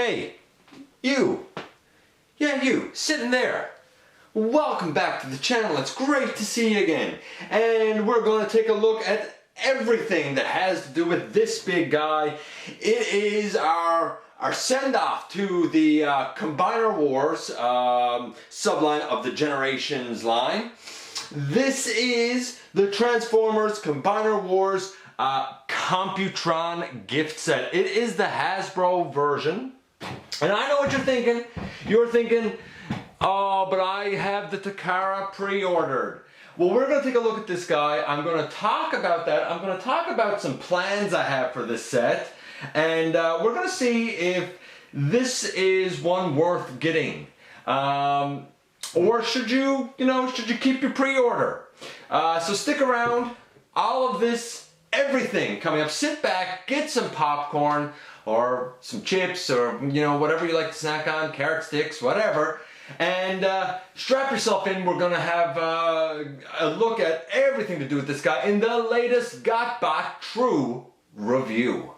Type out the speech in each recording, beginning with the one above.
Hey, you! Yeah, you, sitting there. Welcome back to the channel. It's great to see you again. And we're going to take a look at everything that has to do with this big guy. It is our send-off to the Combiner Wars subline of the Generations line. This is the Transformers Combiner Wars Computron Giftset. It is the Hasbro version. And I know what you're thinking. You're thinking, oh, but I have the Takara pre-ordered. Well, we're going to take a look at this guy. I'm going to talk about that. I'm going to talk about some plans I have for this set. And we're going to see if this is one worth getting. Or should you keep your pre-order? So stick around. All of this, everything coming up. Sit back, get some popcorn or some chips or whatever you like to snack on, carrot sticks, whatever. And strap yourself in. We're going to have a look at everything to do with this guy in the latest GotBot True review.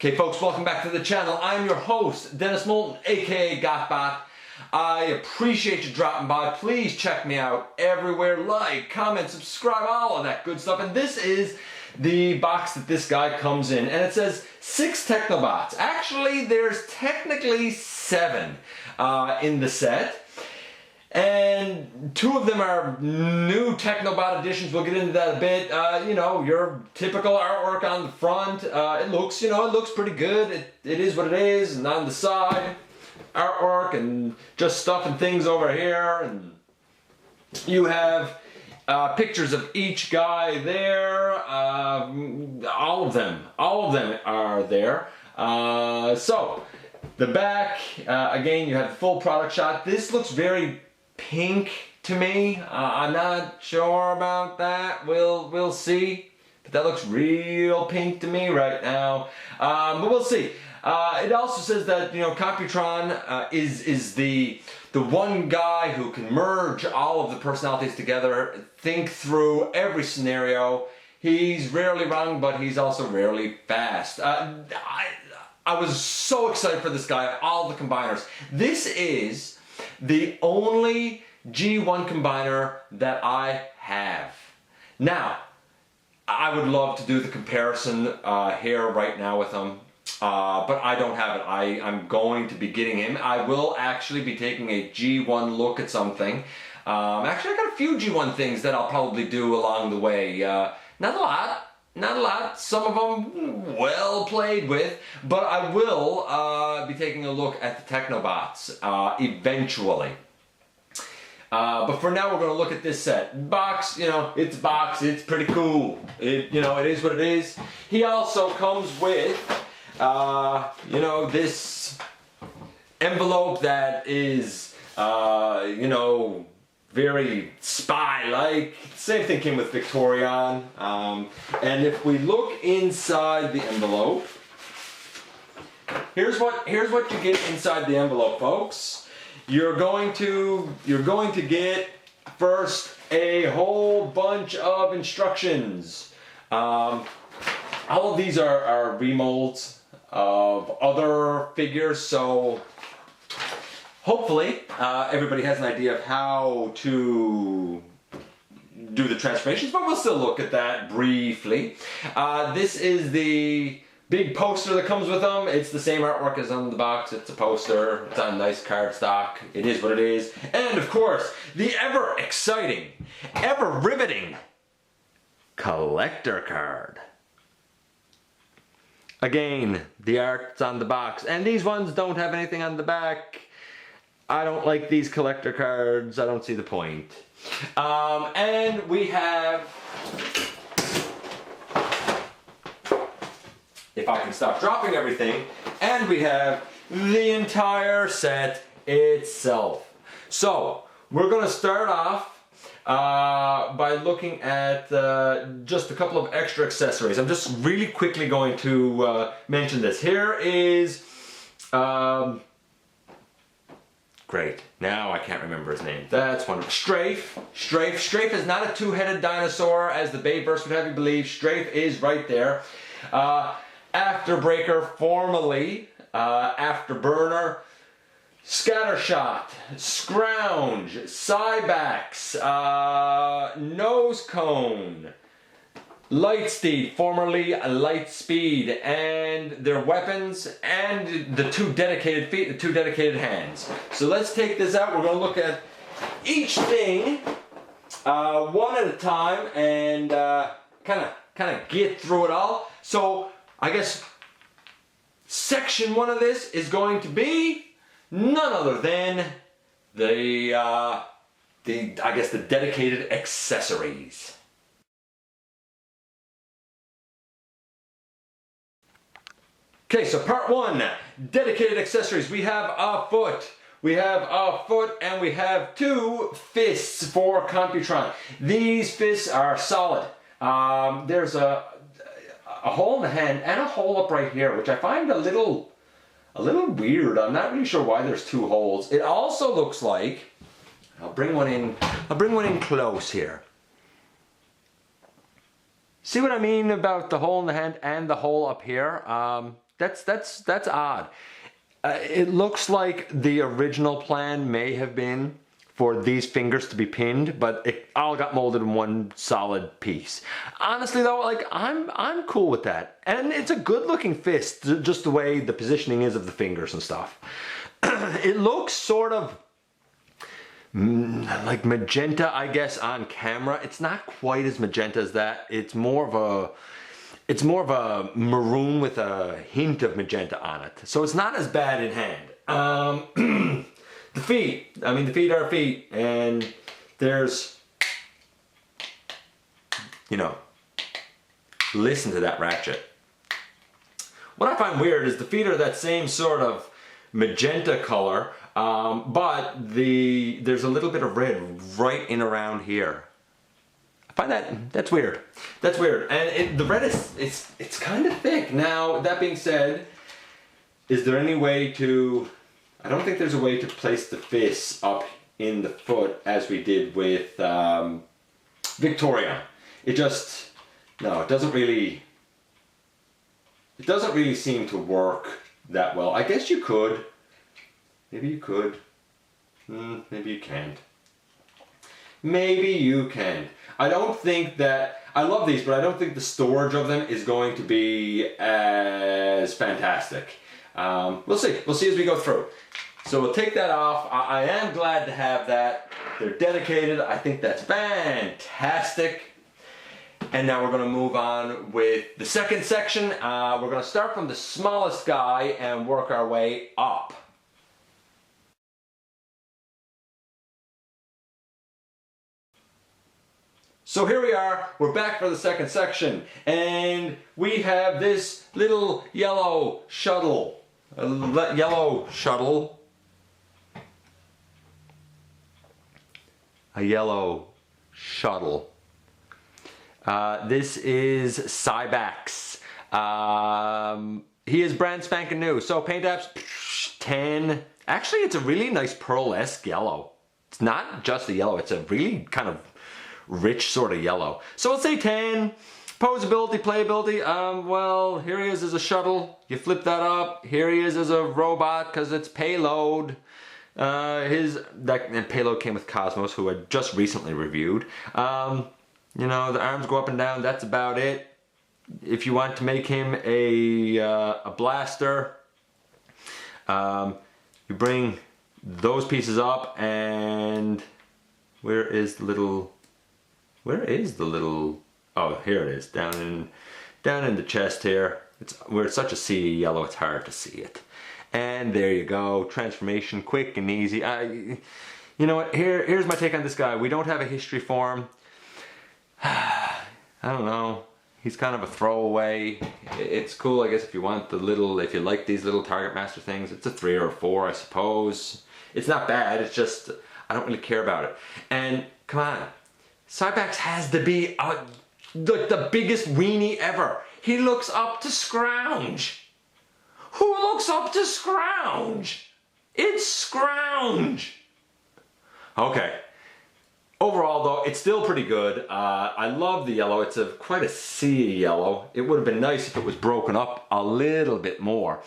Okay folks, welcome back to the channel. I'm your host, Dennis Moulton, aka GotBot. I appreciate you dropping by. Please check me out everywhere. Like, comment, subscribe, all of that good stuff. And this is the box that this guy comes in. And it says 6 Technobots. Actually, there's technically 7 in the set. And 2 of them are new Technobot editions. We'll get into that a bit. Your typical artwork on the front. It looks pretty good. It is what it is. And on the side, artwork and just stuff and things over here. And you have pictures of each guy there. All of them are there. So the back, again, you have the full product shot. This looks very pink to me. I'm not sure about that. We'll see. But that looks real pink to me right now. But we'll see. It also says that Computron is the one guy who can merge all of the personalities together, think through every scenario. He's rarely wrong, but he's also rarely fast. I was so excited for this guy, all the combiners. This is the only G1 combiner that I have. Now, I would love to do the comparison here right now with him, but I don't have it. I'm going to be getting him. I will actually be taking a G1 look at something. Actually, I got a few G1 things that I'll probably do along the way. Not a lot, some of them well played with, but I will be taking a look at the Technobots eventually. But for now, we're going to look at this set. Box, it's a box, it's pretty cool. It is what it is. He also comes with, this envelope that is, very spy-like. Same thing came with Victorion. And if we look inside the envelope, here's what you get inside the envelope, folks. You're going to get first a whole bunch of instructions. All of these are remolds of other figures, so hopefully, everybody has an idea of how to do the transformations, but we'll still look at that briefly. This is the big poster that comes with them. It's the same artwork as on the box. It's a poster. It's on nice cardstock. It is what it is. And of course, the ever exciting, ever riveting collector card. Again, the art's on the box. And these ones don't have anything on the back. I don't like these collector cards. I don't see the point. And we have, if I can stop dropping everything, and we have the entire set itself. So we're going to start off by looking at just a couple of extra accessories. I'm just really quickly going to mention this. Here is Great. Now I can't remember his name. That's wonderful. Strafe. Strafe is not a two-headed dinosaur as the Bayverse would have you believe. Strafe is right there. Afterbreaker, formerly Afterburner. Scattershot, Scrounge, Cybaxx, Nosecone, Lightsteed, formerly Lightspeed, and their weapons, and the two dedicated feet, the two dedicated hands. So let's take this out. We're going to look at each thing one at a time and kind of get through it all. So I guess section one of this is going to be none other than the dedicated accessories. Okay, so part one, dedicated accessories. We have a foot. We have a foot and we have two fists for Computron. These fists are solid. There's a hole in the hand and a hole up right here, which I find a little weird. I'm not really sure why there's two holes. It also looks like, I'll bring one in close here. See what I mean about the hole in the hand and the hole up here? That's odd. It looks like the original plan may have been for these fingers to be pinned, but it all got molded in one solid piece. Honestly though, like I'm cool with that. And it's a good looking fist, just the way the positioning is of the fingers and stuff. It looks sort of like magenta, I guess, on camera. It's not quite as magenta as that. It's more of a maroon with a hint of magenta on it. So it's not as bad in hand. The feet, I mean the feet are feet, and there's, you know, listen to that ratchet. What I find weird is the feet are that same sort of magenta color, but there's a little bit of red right in around here. I find that's weird. That's weird, and the red it's kind of thick. Now that being said, is there any way to? I don't think there's a way to place the fists up in the foot as we did with Victoria. It doesn't really seem to work that well. I guess you could. Maybe you could. Maybe you can't. Maybe you can. I don't think that, I love these, but I don't think the storage of them is going to be as fantastic. We'll see as we go through. So we'll take that off. I am glad to have that. They're dedicated. I think that's fantastic. And now we're going to move on with the second section. We're going to start from the smallest guy and work our way up. So here we are, we're back for the second section, and we have this little yellow shuttle. A yellow shuttle. This is Cybaxx. He is brand spanking new. So paint apps, 10. Actually, it's a really nice pearl-esque yellow. It's not just a yellow, it's a really kind of rich sort of yellow. So let's say 10. Posability, playability, well, here he is as a shuttle. You flip that up. Here he is as a robot because it's payload. And payload came with Cosmos, who I just recently reviewed. You know, the arms go up and down. That's about it. If you want to make him a blaster, you bring those pieces up, and where is the little? Oh, here it is, down in the chest here. We're such a sea yellow, it's hard to see it. And there you go, transformation, quick and easy. You know what? Here's my take on this guy. We don't have a history for him. I don't know. He's kind of a throwaway. It's cool, I guess, if you like these little Target Master things. It's a 3 or a 4, I suppose. It's not bad. It's just I don't really care about it. And come on. Cybaxx has to be the biggest weenie ever. He looks up to Scrounge. Who looks up to Scrounge? It's Scrounge! Okay. Overall though, it's still pretty good. I love the yellow. It's quite a sea yellow. It would have been nice if it was broken up a little bit more.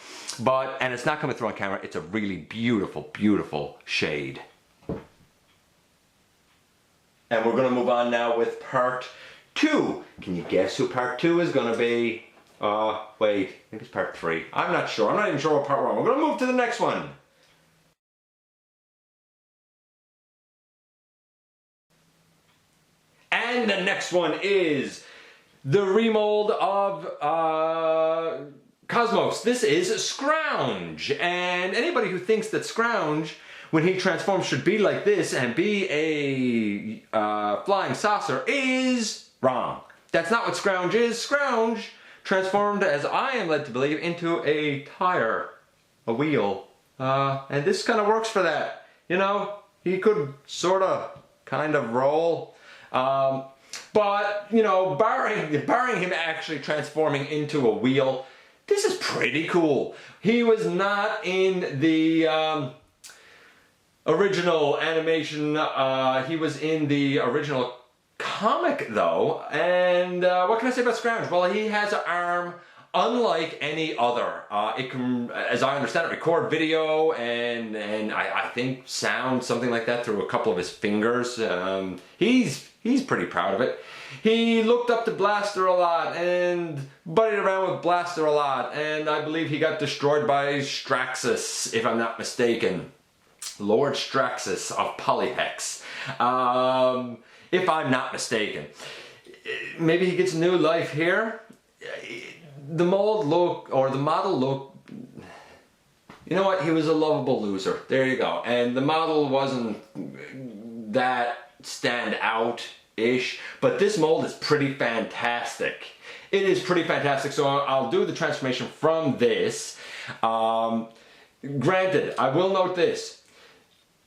And it's not coming through on camera. It's a really beautiful, beautiful shade. And we're going to move on now with part 2. Can you guess who part 2 is going to be? Wait, I think it's part 3. I'm not sure. I'm not even sure what part 1. We're going to move to the next one. And the next one is the remold of Cosmos. This is Scrounge. And anybody who thinks that Scrounge, when he transforms, should be like this and be a flying saucer is wrong. That's not what Scrounge is. Scrounge transformed, as I am led to believe, into a tire, a wheel. And this kind of works for that. You know, he could sort of, kind of roll. But, you know, barring him actually transforming into a wheel, this is pretty cool. He was not in the original animation. He was in the original comic, though. And what can I say about Scrounge? Well, he has an arm unlike any other. It can, as I understand it, record video and I think sound, something like that, through a couple of his fingers. He's pretty proud of it. He looked up to Blaster a lot and buddied around with Blaster a lot, and I believe he got destroyed by Straxus, if I'm not mistaken. Lord Straxus of Polyhex, if I'm not mistaken. Maybe he gets new life here. The mold look, or the model look, you know what, he was a lovable loser. There you go. And the model wasn't that stand out-ish, but this mold is pretty fantastic. It is pretty fantastic, so I'll do the transformation from this. Granted, I will note this.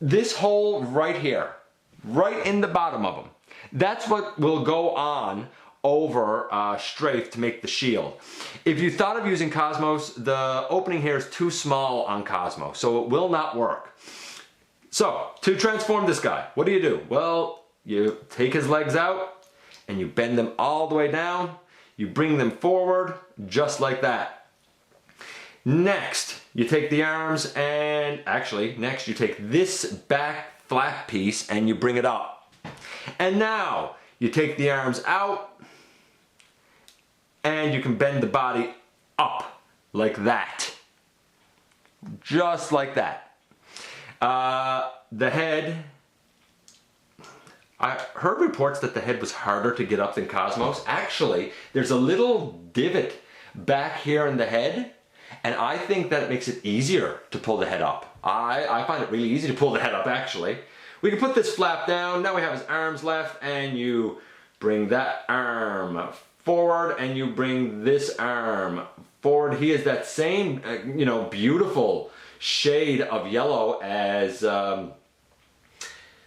This hole right here, right in the bottom of him, that's what will go on over Strafe to make the shield. If you thought of using Cosmos, the opening here is too small on Cosmos, so it will not work. So, to transform this guy, what do? Well, you take his legs out, and you bend them all the way down, you bring them forward, just like that. Next, you take the arms, and actually, next you take this back flat piece, and you bring it up. And now, you take the arms out, and you can bend the body up, like that. Just like that. The head, I heard reports that the head was harder to get up than Cosmos. Actually, there's a little divot back here in the head, and I think that it makes it easier to pull the head up. I find it really easy to pull the head up, actually. We can put this flap down. Now we have his arms left, and you bring that arm forward, and you bring this arm forward. He is that same, you know, beautiful shade of yellow as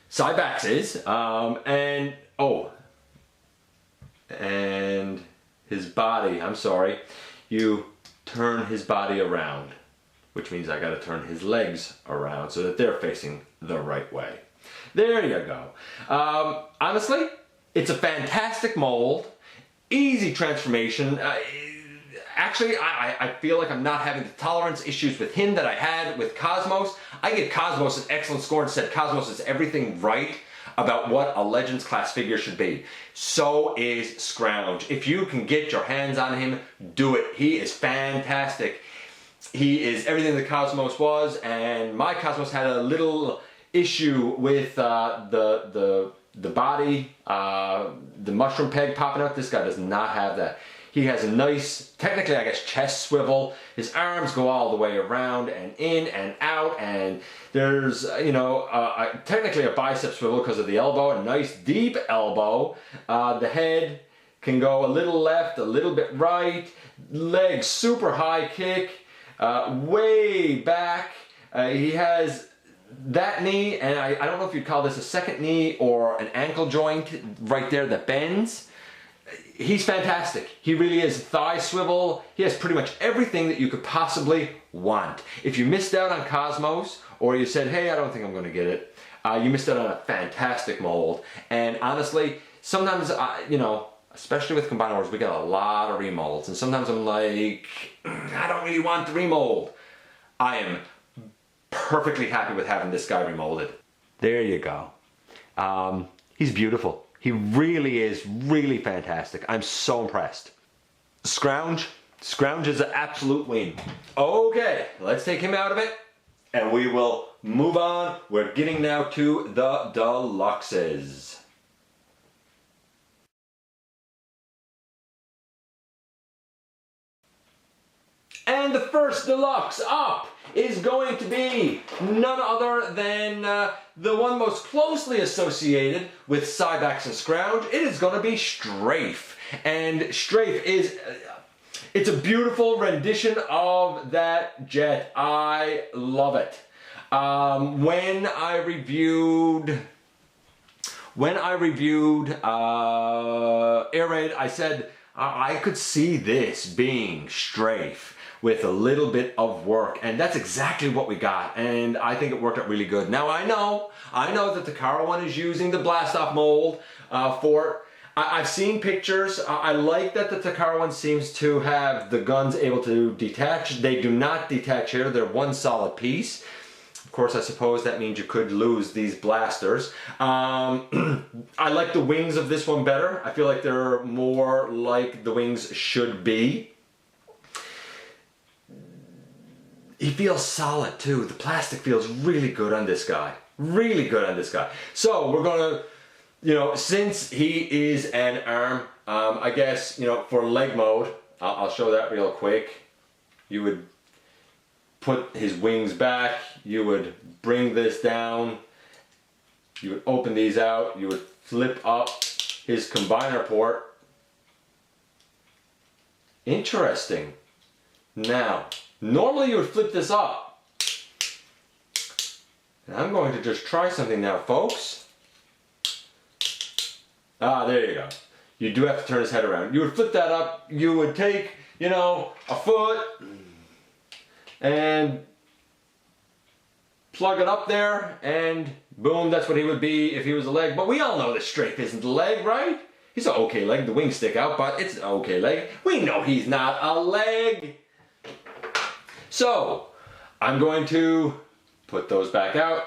Cybaxx is, and his body, I'm sorry, you turn his body around, which means I gotta turn his legs around so that they're facing the right way. There you go. Honestly, it's a fantastic mold, easy transformation. Actually, I feel like I'm not having the tolerance issues with him that I had with Cosmos. I give Cosmos an excellent score and said Cosmos is everything right about what a Legends class figure should be. So is Scrounge. If you can get your hands on him, do it. He is fantastic. He is everything the Cosmos was, and my Cosmos had a little issue with the body, the mushroom peg popping out. This guy does not have that. He has a nice, technically I guess, chest swivel. His arms go all the way around and in and out, and there's, you know, technically a bicep swivel because of the elbow, a nice deep elbow. The head can go a little left, a little bit right. Legs, super high kick, way back. He has that knee, and I don't know if you'd call this a second knee or an ankle joint right there that bends. He's fantastic. He really is. Thigh swivel. He has pretty much everything that you could possibly want. If you missed out on Cosmos, or you said, hey, I don't think I'm going to get it, you missed out on a fantastic mold. And honestly, sometimes, you know, especially with Combiner Wars, we get a lot of remolds. And sometimes I'm like, I don't really want the remold. I am perfectly happy with having this guy remolded. There you go. He's beautiful. He really is really fantastic. I'm so impressed. Scrounge is an absolute win. Okay, let's take him out of it and we will move on. We're getting now to the deluxes. And the first deluxe up is going to be none other than the one most closely associated with Cybaxx and Scrounge. It is going to be Strafe. And Strafe is, it's a beautiful rendition of that jet. I love it. When I reviewed Air Raid, I said I could see this being Strafe with a little bit of work, and that's exactly what we got, and I think it worked out really good. Now I know that the Takara one is using the blast off mold for it. I've seen pictures. I like that the Takara one seems to have the guns able to detach. They do not detach here, they're one solid piece. Of course, I suppose that means you could lose these blasters. I like the wings of this one better. I feel like they're more like the wings should be. He feels solid too. The plastic feels really good on this guy. Really good on this guy. So we're gonna, you know, since he is an arm, I guess, you know, for leg mode, I'll show that real quick. You would put his wings back, you would bring this down, you would open these out, you would flip up his combiner port. Interesting. Now, normally you would flip this up. And I'm going to just try something now, folks. Ah, there you go. You do have to turn his head around. You would flip that up, you would take, you know, a foot and plug it up there, and boom, that's what he would be if he was a leg. But we all know that Strafe isn't a leg, right? He's an okay leg. The wings stick out, but it's an okay leg. We know he's not a leg. So, I'm going to put those back out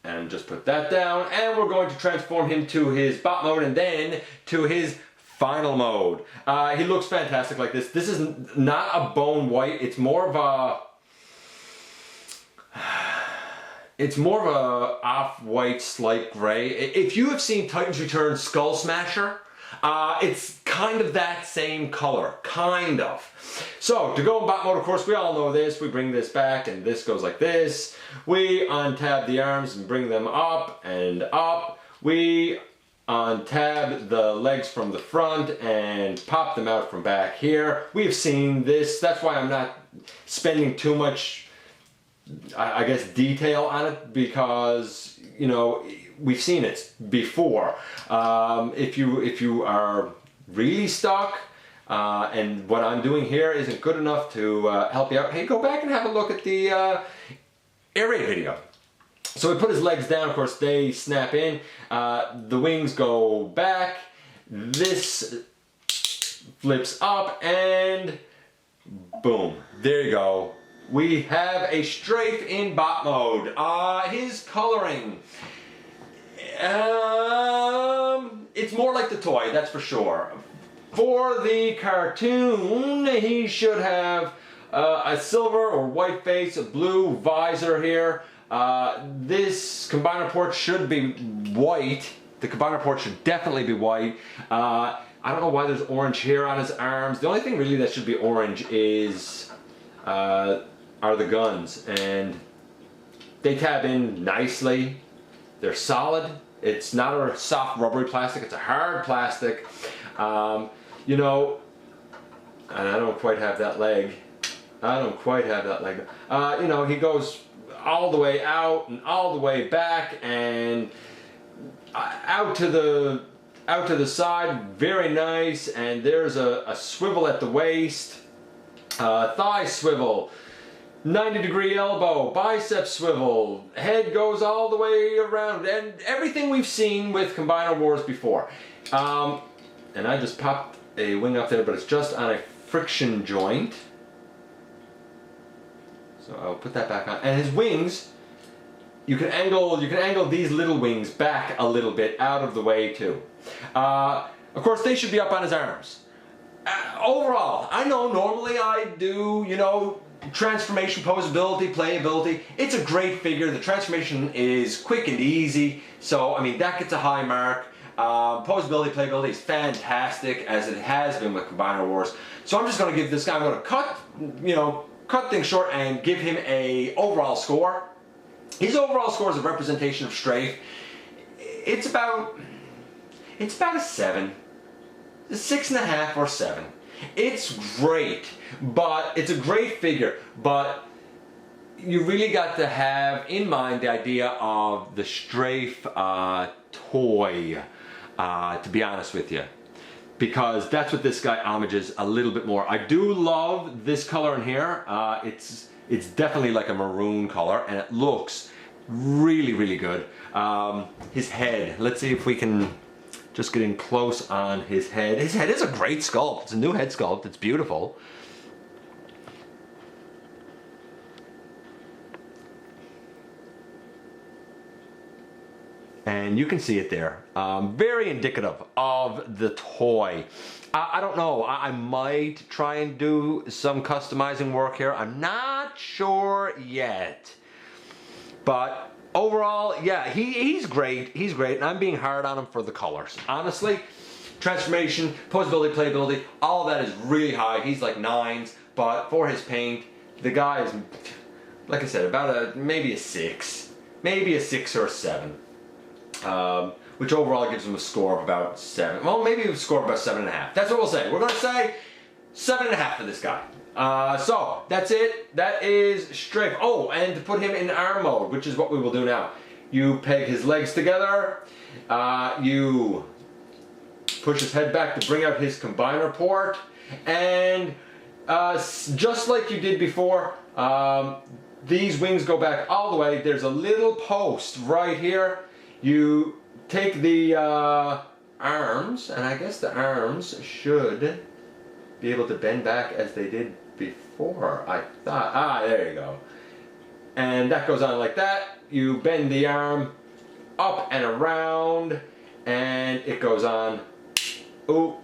and just put that down, and we're going to transform him to his bot mode and then to his final mode. He looks fantastic like this. This is not a bone white, it's more of a off-white slight gray. If you have seen Titans Return Skull Smasher, it's kind of that same color, kind of. So, to go in bot mode, of course, we all know this. We bring this back, and this goes like this. We untab the arms and bring them up and up. We untab the legs from the front and pop them out from back here. We've seen this. That's why I'm not spending too much, I guess, detail on it, because, you know, we've seen it before. If you are really stuck and what I'm doing here isn't good enough to help you out, hey, go back and have a look at the Air Raid video. So we put his legs down, of course they snap in, the wings go back, this flips up, and boom, there you go. We have a Strafe in bot mode. His coloring, it's more like the toy, that's for sure. For the cartoon, he should have a silver or white face, a blue visor here. This combiner port should be white. The combiner port should definitely be white. I don't know why there's orange here on his arms. The only thing really that should be orange is are the guns, and they tab in nicely. They're solid. It's not a soft rubbery plastic, it's a hard plastic. You know, and I don't quite have that leg. You know, he goes all the way out and all the way back and out to the side, very nice. And there's a swivel at the waist, thigh swivel, 90-degree elbow, bicep swivel, head goes all the way around, and everything we've seen with Combiner Wars before. And I just popped a wing up there, but it's just on a friction joint. So I'll put that back on. And his wings, you can angle these little wings back a little bit out of the way too. Of course, they should be up on his arms. Overall, I know normally I do, you know, transformation, posability, playability. It's a great figure. The transformation is quick and easy. So, I mean, that gets a high mark. Posability, playability is fantastic, as it has been with Combiner Wars. So I'm just going to give this guy, I'm going to cut things short and give him a overall score. His overall score is a representation of Strafe. It's about a 7, a 6.5 or 7. It's great, but it's a great figure, but you really got to have in mind the idea of the Strafe toy, to be honest with you, because that's what this guy homages a little bit more. I do love this color in here. It's definitely like a maroon color, and it looks really, really good. His head, let's see if we can just get in close on his head. His head is a great sculpt. It's a new head sculpt. It's beautiful. And you can see it there. Very indicative of the toy. I don't know. I might try and do some customizing work here. I'm not sure yet. But overall, yeah, he's great. He's great, and I'm being hard on him for the colors. Honestly, transformation, posability, playability, all of that is really high. He's like 9s, but for his paint, the guy is, like I said, about maybe a 6. Maybe a 6 or a 7. Which overall gives him a score of about 7. Well, maybe a score of about 7.5. That's what we'll say. We're going to say 7.5 for this guy. So that's it. That is Strafe. Oh, and to put him in arm mode, which is what we will do now. You peg his legs together. You push his head back to bring out his combiner port, and just like you did before, these wings go back all the way. There's a little post right here. You take the arms, and I guess the arms should be able to bend back as they did before, I thought. There you go. And that goes on like that. You bend the arm up and around, and it goes on. Oop,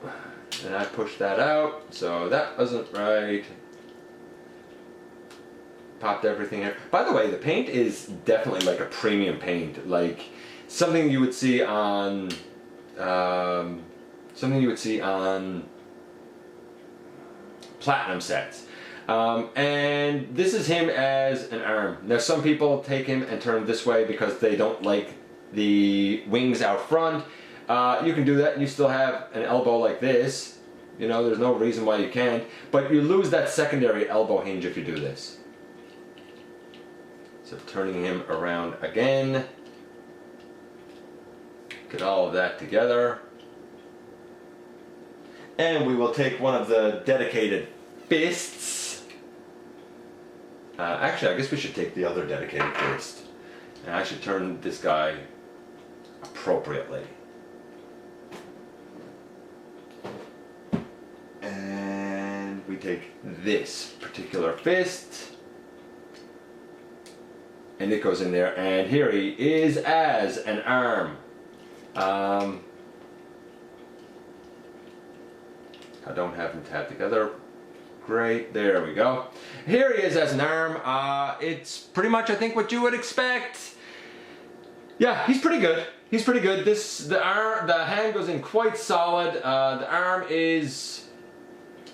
and I pushed that out, so that wasn't right. Popped everything here. By the way, the paint is definitely like a premium paint, like something you would see on platinum sets. And this is him as an arm. Now some people take him and turn him this way because they don't like the wings out front. You can do that and you still have an elbow like this. You know, there's no reason why you can't. But you lose that secondary elbow hinge if you do this. So turning him around again. Get all of that together. And we will take one of the dedicated fists. Actually, I guess we should take the other dedicated fist. And I should turn this guy appropriately. And we take this particular fist. And it goes in there. And here he is as an arm. I don't have them tabbed together. Great, there we go. Here he is as an arm. It's pretty much, I think, what you would expect. Yeah, he's pretty good. He's pretty good. The hand goes in quite solid. The arm is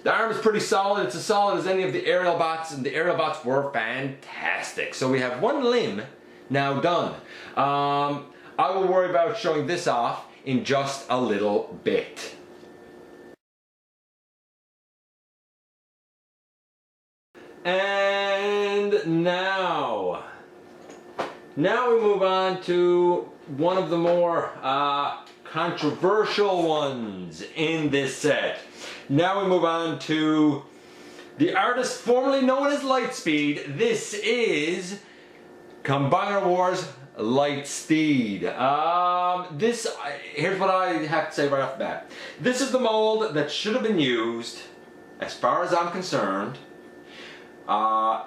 pretty solid. It's as solid as any of the aerial bots, and the aerial bots were fantastic. So we have one limb now done. I will worry about showing this off in just a little bit. And now we move on to one of the more controversial ones in this set. Now we move on to The artist formerly known as Lightspeed. This is Combiner Wars Lightsteed. Here's what I have to say right off the bat. This is the mold that should have been used, as far as I'm concerned.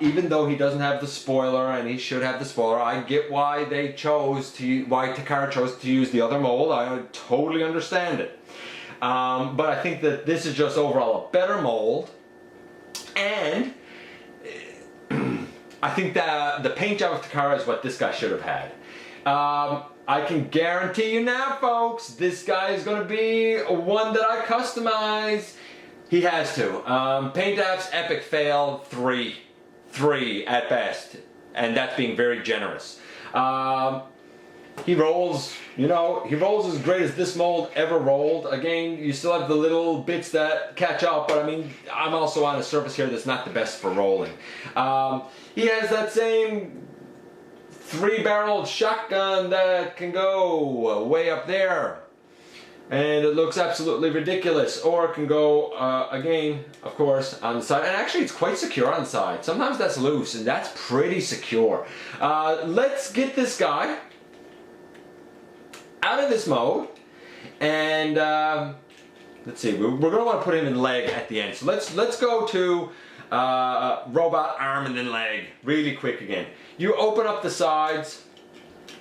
Even though he doesn't have the spoiler, and he should have the spoiler, I get why why Takara chose to use the other mold. I totally understand it. But I think that this is just overall a better mold, and I think that the paint job of Takara is what this guy should have had. I can guarantee you now, folks, this guy is going to be one that I customize. He has to. Paint apps, epic fail, 3 at best, and that's being very generous. He rolls, he rolls as great as this mold ever rolled. Again, you still have the little bits that catch up, but I mean, I'm also on a surface here that's not the best for rolling. He has that same 3-barreled shotgun that can go way up there, and it looks absolutely ridiculous. Or it can go, again, of course, on the side. And actually, it's quite secure on the side. Sometimes that's loose, and that's pretty secure. Let's get this guy out of this mode, and let's see. We're going to want to put him in leg at the end. So let's go to robot arm and then leg really quick again. You open up the sides,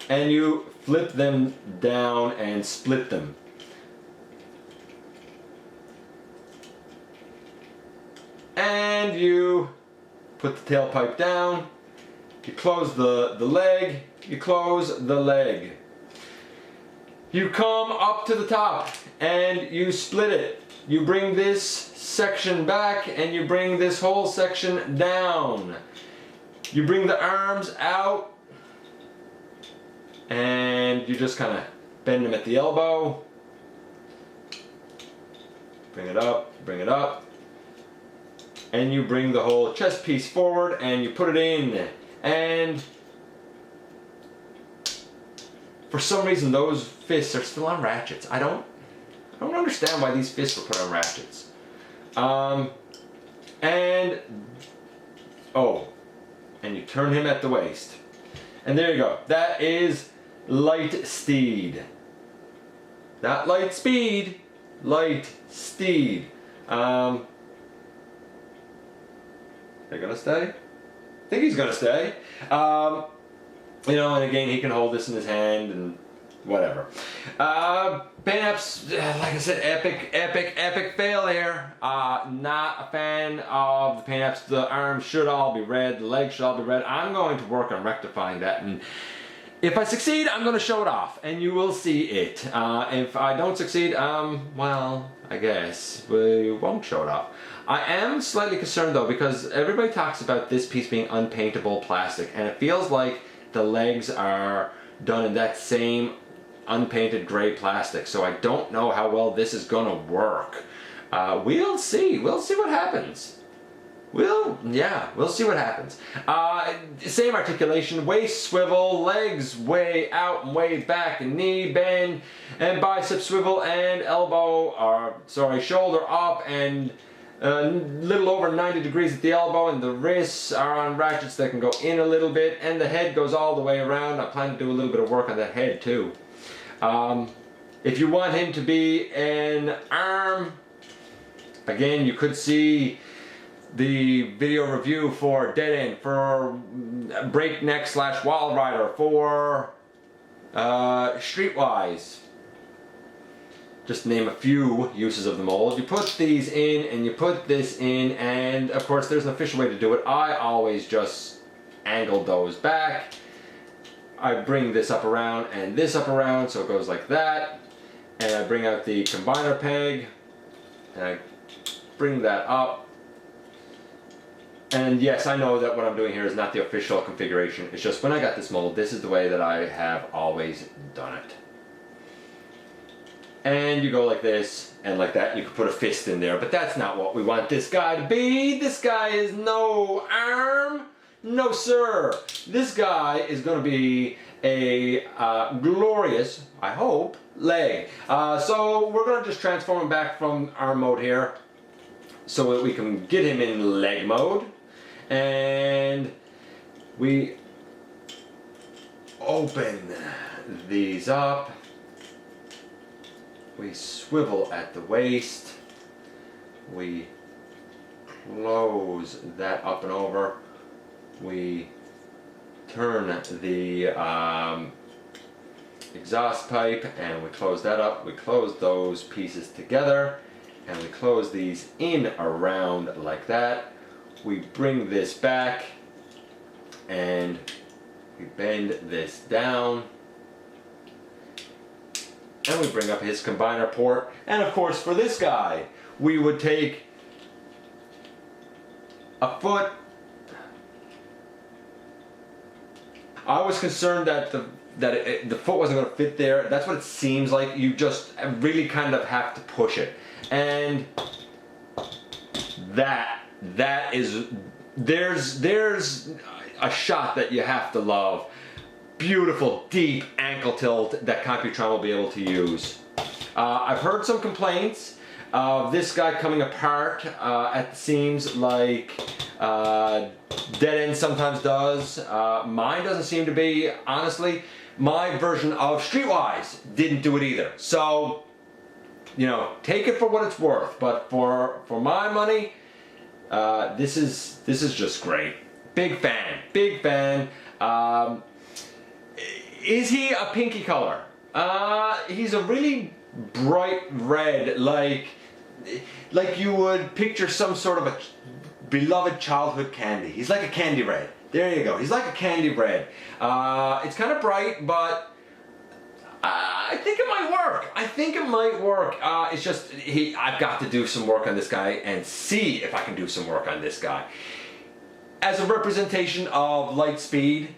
and you flip them down and split them. And you put the tailpipe down, you close the leg, you close the leg. You come up to the top and you split it. You bring this section back and you bring this whole section down. You bring the arms out and you just kind of bend them at the elbow. Bring it up. And you bring the whole chest piece forward and you put it in. And for some reason those fists are still on ratchets. I don't understand why these fists were put on ratchets. And you turn him at the waist. And there you go. That is Lightsteed. Not Lightspeed, Lightsteed. They're gonna stay? I think he's gonna stay. And again, he can hold this in his hand and whatever. Paint apps, like I said, epic fail here. Not a fan of the paint apps. The arms should all be red, the legs should all be red. I'm going to work on rectifying that, and if I succeed, I'm going to show it off, and you will see it. If I don't succeed, well, I guess we won't show it off. I am slightly concerned though, because everybody talks about this piece being unpaintable plastic, and it feels like the legs are done in that same unpainted gray plastic, so I don't know how well this is gonna work. We'll see what happens. We'll see what happens. Same articulation, waist swivel, legs way out and way back, and knee bend, and bicep swivel, and shoulder up, and a little over 90 degrees at the elbow, and the wrists are on ratchets that can go in a little bit, and the head goes all the way around. I plan to do a little bit of work on that head too. If you want him to be an arm, again, you could see the video review for Dead End, for Breakneck / Wild Rider, for Streetwise. Just to name a few uses of the mold. You put these in and you put this in, and of course there's an official way to do it. I always just angle those back. I bring this up around and this up around, so it goes like that. And I bring out the combiner peg and I bring that up. And yes, I know that what I'm doing here is not the official configuration. It's just when I got this mold, this is the way that I have always done it. And you go like this, and like that. You could put a fist in there, but that's not what we want this guy to be. This guy is no arm. No, sir. This guy is going to be a glorious, I hope, leg. So we're going to just transform him back from arm mode here. so that we can get him in leg mode. And we open these up. We swivel at the waist. We close that up and over. We turn the exhaust pipe and we close that up. We close those pieces together and we close these in around like that. We bring this back and we bend this down and we bring up his combiner port. And of course for this guy we would take a foot. I was concerned that the foot wasn't going to fit there. That's what it seems like. You just really kind of have to push it. And that is, there's a shot that you have to love. Beautiful deep ankle tilt that Computron will be able to use. I've heard some complaints of this guy coming apart at the seams like Dead End sometimes does. Mine doesn't seem to be, honestly. My version of Streetwise didn't do it either. So, you know, take it for what it's worth. But for my money, this is just great. Big fan, big fan. Is he a pinky color? He's a really bright red, like you would picture some sort of a beloved childhood candy. He's like a candy red. There you go. He's like a candy red. It's kind of bright, but I think it might work. I think it might work. It's just I've got to do some work on this guy and see if I can do some work on this guy. As a representation of Lightspeed,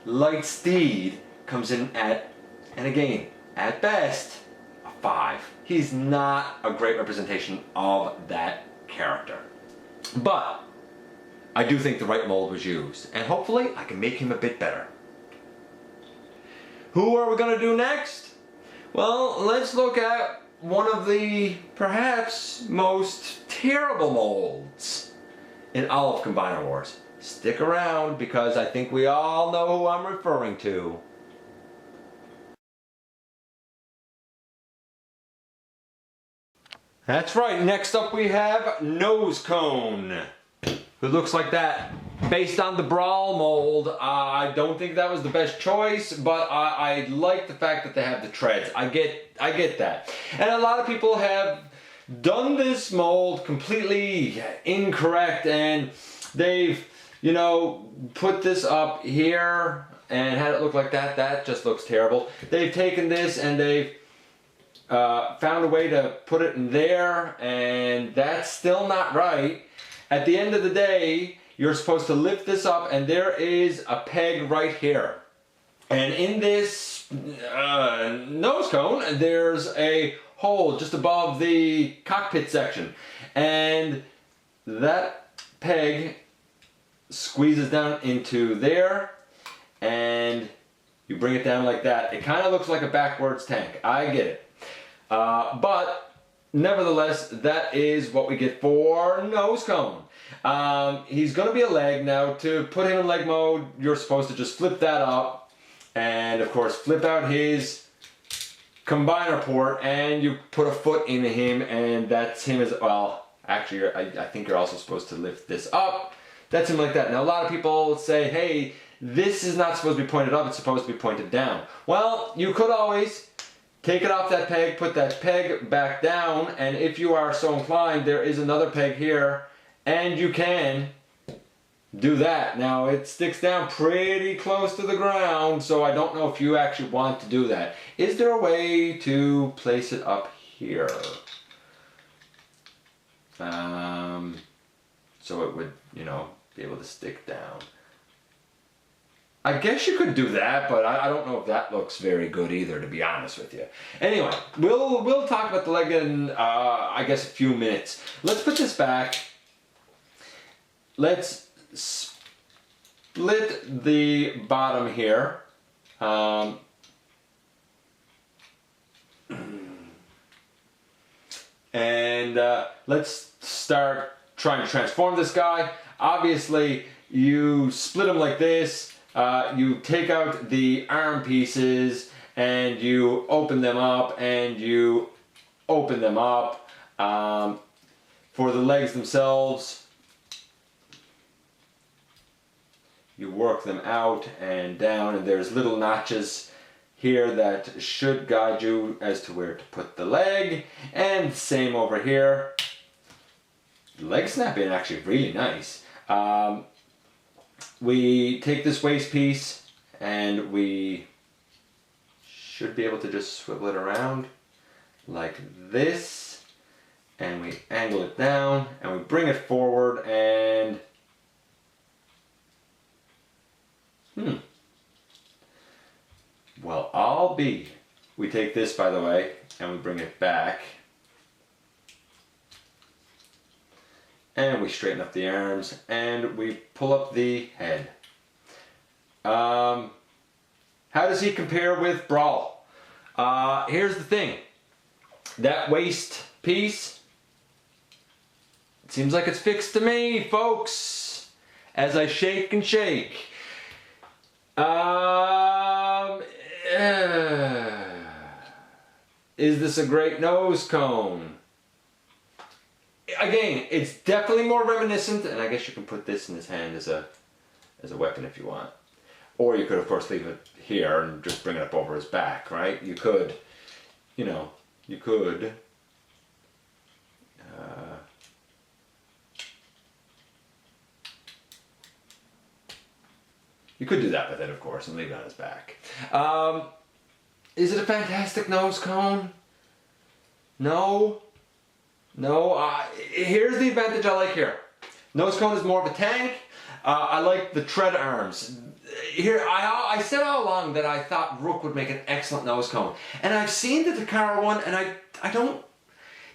Lightsteed comes in at, and again, at best, a 5. He's not a great representation of that character. But I do think the right mold was used, and hopefully I can make him a bit better. Who are we going to do next? Well, let's look at one of the perhaps most terrible molds in all of Combiner Wars. Stick around because I think we all know who I'm referring to. That's right, next up we have Nosecone, who looks like that. Based on the Brawl mold, I don't think that was the best choice, but I like the fact that they have the treads. I get that. And a lot of people have done this mold completely incorrect, and they've, you know, put this up here and had it look like that. That just looks terrible. They've taken this and they've found a way to put it in there, and that's still not right. At the end of the day, you're supposed to lift this up, and there is a peg right here. And in this nose cone, there's a hole just above the cockpit section. And that peg squeezes down into there, and you bring it down like that. It kind of looks like a backwards tank. I get it. But nevertheless, that is what we get for Nosecone. He's going to be a leg. Now, to put him in leg mode, you're supposed to just flip that up and, of course, flip out his combiner port, and you put a foot in him, and that's him as well. Actually, I think you're also supposed to lift this up. That's him like that. Now, a lot of people say, hey, this is not supposed to be pointed up, it's supposed to be pointed down. Well, you could always take it off that peg, put that peg back down, and if you are so inclined, there is another peg here, and you can do that. Now, it sticks down pretty close to the ground, so I don't know if you actually want to do that. Is there a way to place it up here? So it would, you know, be able to stick down. I guess you could do that, but I don't know if that looks very good either, to be honest with you. Anyway, we'll talk about the leg in, I guess, a few minutes. Let's put this back. Let's split the bottom here. And let's start trying to transform this guy. Obviously, you split him like this. You take out the arm pieces and you open them up and you open them up. For the legs themselves, you work them out and down, and there's little notches here that should guide you as to where to put the leg, and same over here. The leg snap in actually really nice. We take this waist piece and we should be able to just swivel it around like this, and we angle it down and we bring it forward and well, I'll be. We take this, by the way, and we bring it back. And we straighten up the arms and we pull up the head. How does he compare with Brawl? Here's the thing. That waist piece, it seems like it's fixed to me, folks, as I shake and shake. Is this a great nose cone? Again, it's definitely more reminiscent, and I guess you can put this in his hand as a weapon if you want. Or you could, of course, leave it here and just bring it up over his back, right? You could, you know, you could. You could do that with it, of course, and leave it on his back. Is it a fantastic nose cone? No. No. Here's the advantage I like here. Nose cone is more of a tank. I like the tread arms. Here, I said all along that I thought Rook would make an excellent nose cone. And I've seen the Takara one, and I don't...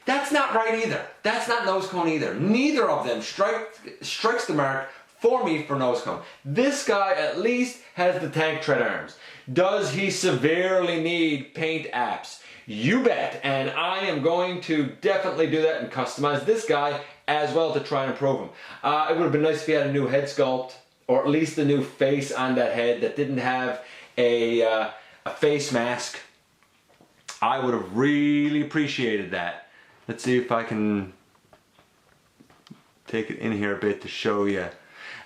That's not right either. That's not nose cone either. Neither of them strikes the mark for me for nose cone. This guy at least has the tank tread arms. Does he severely need paint apps? You bet, and I am going to definitely do that and customize this guy as well to try and improve him. It would have been nice if he had a new head sculpt, or at least a new face on that head that didn't have a face mask. I would have really appreciated that. Let's see if I can take it in here a bit to show you.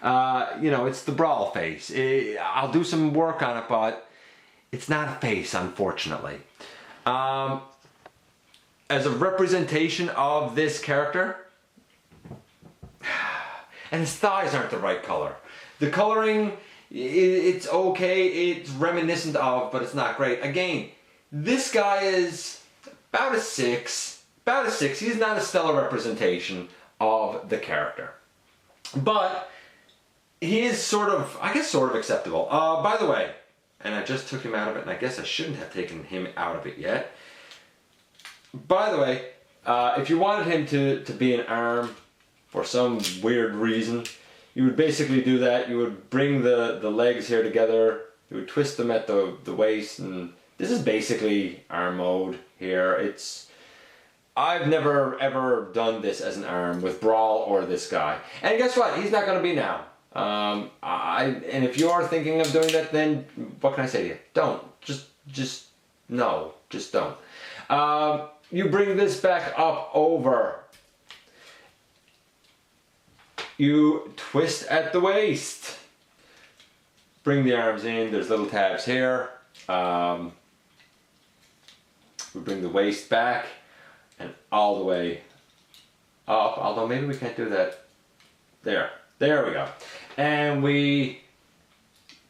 You know, it's the Brawl face. I'll do some work on it, but it's not a face, unfortunately. As a representation of this character, and his thighs aren't the right color. The coloring, it's okay, it's reminiscent of, but it's not great. Again, this guy is about a 6. About a 6. He's not a stellar representation of the character. But he is sort of, I guess, sort of acceptable. By the way, and I just took him out of it, and I guess I shouldn't have taken him out of it yet. By the way, if you wanted him to be an arm for some weird reason, you would basically do that. You would bring the legs here together, you would twist them at the waist, and this is basically arm mode here. I've never ever done this as an arm with Brawl or this guy. And guess what? He's not going to be now. And if you are thinking of doing that, then what can I say to you? Don't. No. Just don't. You bring this back up over. You twist at the waist. Bring the arms in. There's little tabs here. We bring the waist back and all the way up. Although maybe we can't do that. There we go. And we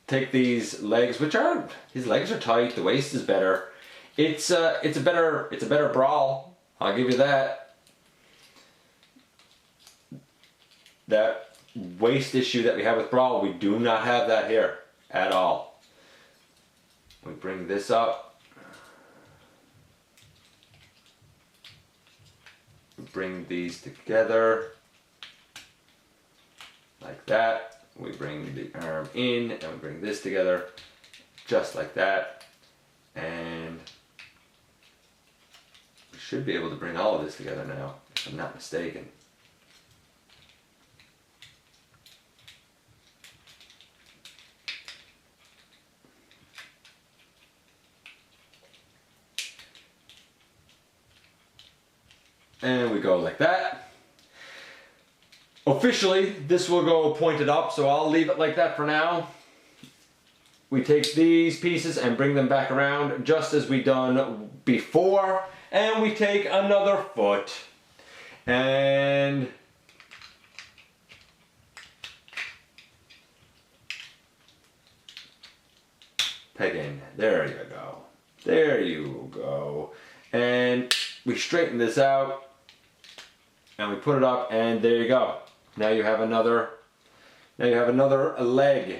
take these legs, his legs are tight, the waist is better. It's a better Brawl, I'll give you that. That waist issue that we have with Brawl, we do not have that here at all. We bring this up. We bring these together. Like that. We bring the arm in and we bring this together just like that, and we should be able to bring all of this together now, if I'm not mistaken. and we go like that. Officially, this will go pointed up, so I'll leave it like that for now. We take these pieces and bring them back around just as we done before, and we take another foot and peg in. There you go. There you go. And we straighten this out and we put it up, and there you go. Now you have another leg.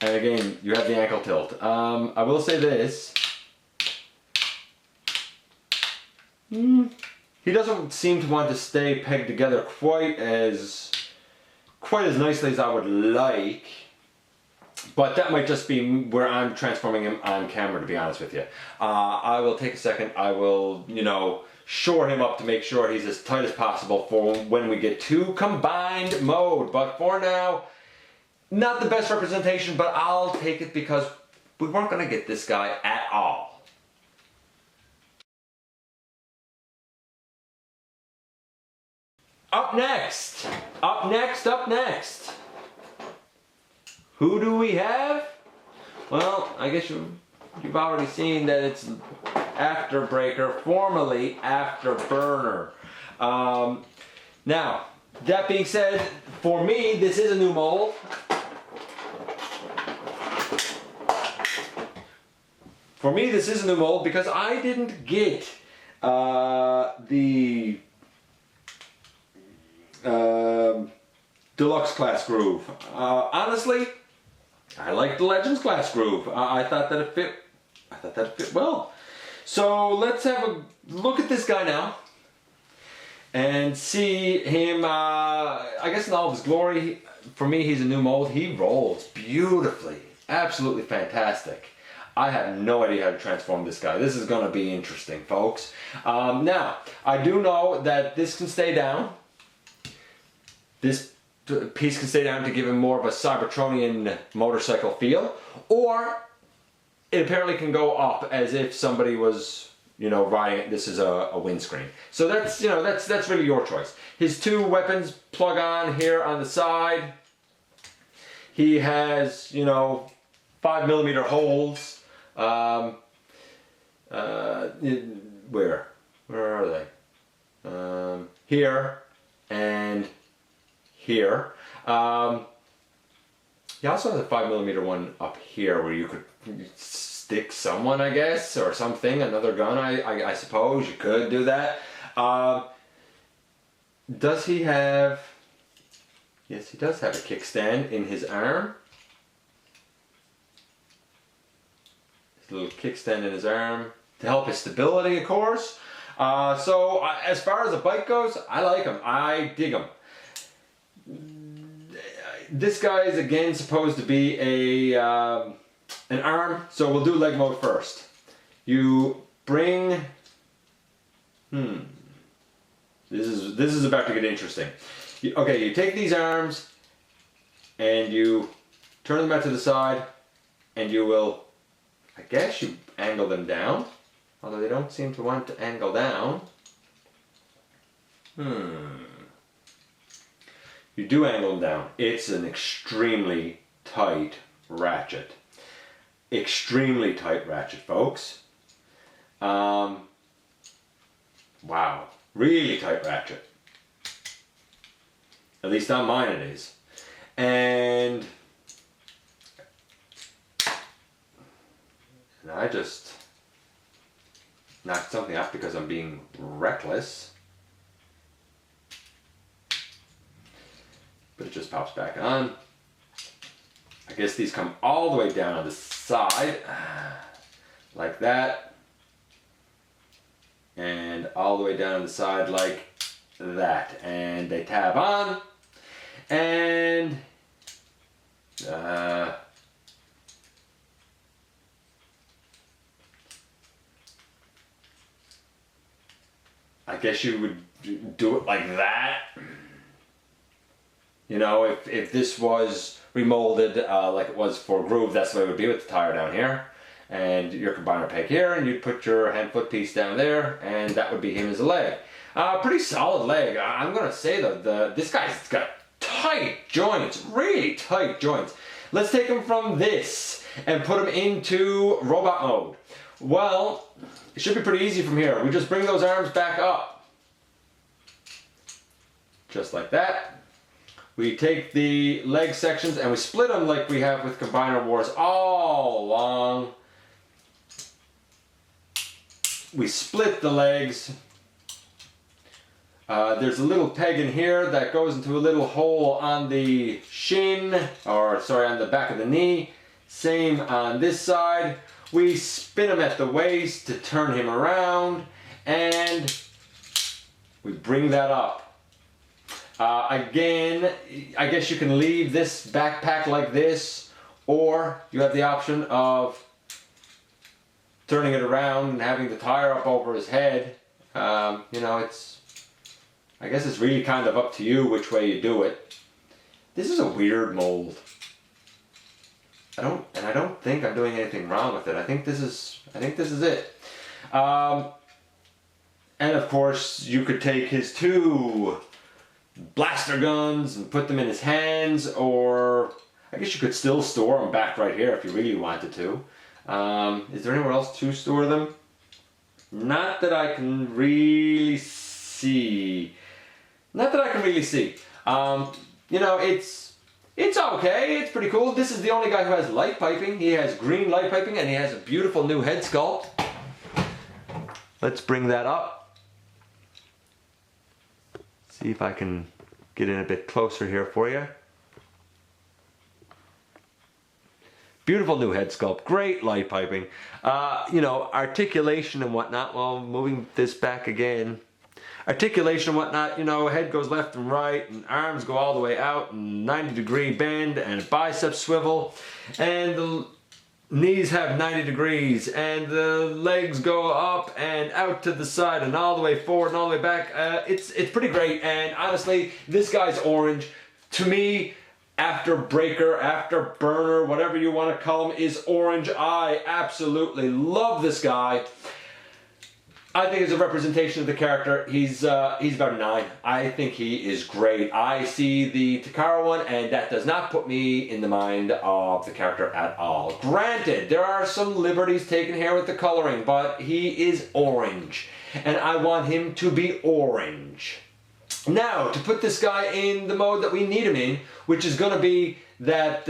And again, you have the ankle tilt. I will say this. He doesn't seem to want to stay pegged together quite as nicely as I would like. But that might just be where I'm transforming him on camera, to be honest with you. I will take a second. I will, shore him up to make sure he's as tight as possible for when we get to combined mode. But for now, not the best representation, but I'll take it because we weren't going to get this guy at all. Up next. Who do we have? Well, I guess you've already seen that it's Afterbreaker, formerly Afterburner. Now, that being said, for me, this is a new mold. Because I didn't get the Deluxe class groove. Honestly, I like the Legends class groove. I thought that it fit well. So let's have a look at this guy now and see him, I guess in all of his glory. For me, he's a new mold. He rolls beautifully. Absolutely fantastic. I have no idea how to transform this guy. This is going to be interesting, folks. Now, I do know that this can stay down. This piece can stay down to give him more of a Cybertronian motorcycle feel, or it apparently can go up as if somebody was, riding it. This is a windscreen. So that's really your choice. His two weapons plug on here on the side. He has, 5mm holes. Where are they? Here and here. He also has a 5mm one up here where you could stick someone, I guess, or something, another gun, I suppose. You could do that. Does he have... Yes, he does have a kickstand in his arm. His little kickstand in his arm to help his stability, of course. So as far as the bike goes, I like him. I dig him. This guy is again supposed to be an arm, so we'll do leg mode first. You bring... This is about to get interesting. Okay, you take these arms and you turn them out to the side, and you will, I guess you angle them down, although they don't seem to want to angle down. You do angle them down. It's an extremely tight ratchet. Extremely tight ratchet, folks. Wow. Really tight ratchet. At least on mine it is. And I just knocked something off because I'm being reckless. But it just pops back on. I guess these come all the way down on the side, like that. And all the way down on the side like that. And they tab on. And I guess you would do it like that. If this was remolded like it was for Groove, that's the way it would be with the tire down here. and your combiner peg here, and you'd put your hand foot piece down there, and that would be him as a leg. Pretty solid leg. I'm gonna say though, this guy's got tight joints, really tight joints. Let's take him from this and put him into robot mode. Well, it should be pretty easy from here. We just bring those arms back up. Just like that. We take the leg sections and we split them like we have with Combiner Wars all along. We split the legs. There's a little peg in here that goes into a little hole on the shin, or sorry, on the back of the knee. Same on this side. We spin him at the waist to turn him around, and we bring that up. Again, I guess you can leave this backpack like this, or you have the option of turning it around and having the tire up over his head. You know, I guess it's really kind of up to you which way you do it. This is a weird mold. I don't think I'm doing anything wrong with it. I think this is it. And of course, you could take his two blaster guns and put them in his hands, or I guess you could still store them back right here if you really wanted to. Is there anywhere else to store them? Not that I can really see. Not that I can really see. You know, it's okay. It's pretty cool. This is the only guy who has light piping. He has green light piping, and he has a beautiful new head sculpt. Let's bring that up. See if I can get in a bit closer here for you. Beautiful new head sculpt, great light piping. You know, articulation and whatnot. Well, moving this back again. Articulation and whatnot, you know, head goes left and right, and arms go all the way out, and 90-degree bend, and a bicep swivel, and the knees have 90 degrees, and the legs go up and out to the side, and all the way forward and all the way back. It's pretty great, and honestly, this guy's orange. To me, Afterbreaker, Afterburner, whatever you want to call him, is orange. I absolutely love this guy. I think as a representation of the character, he's about a 9. I think he is great. I see the Takara one, and that does not put me in the mind of the character at all. Granted, there are some liberties taken here with the coloring, but he is orange, and I want him to be orange. Now, to put this guy in the mode that we need him in, which is going to be that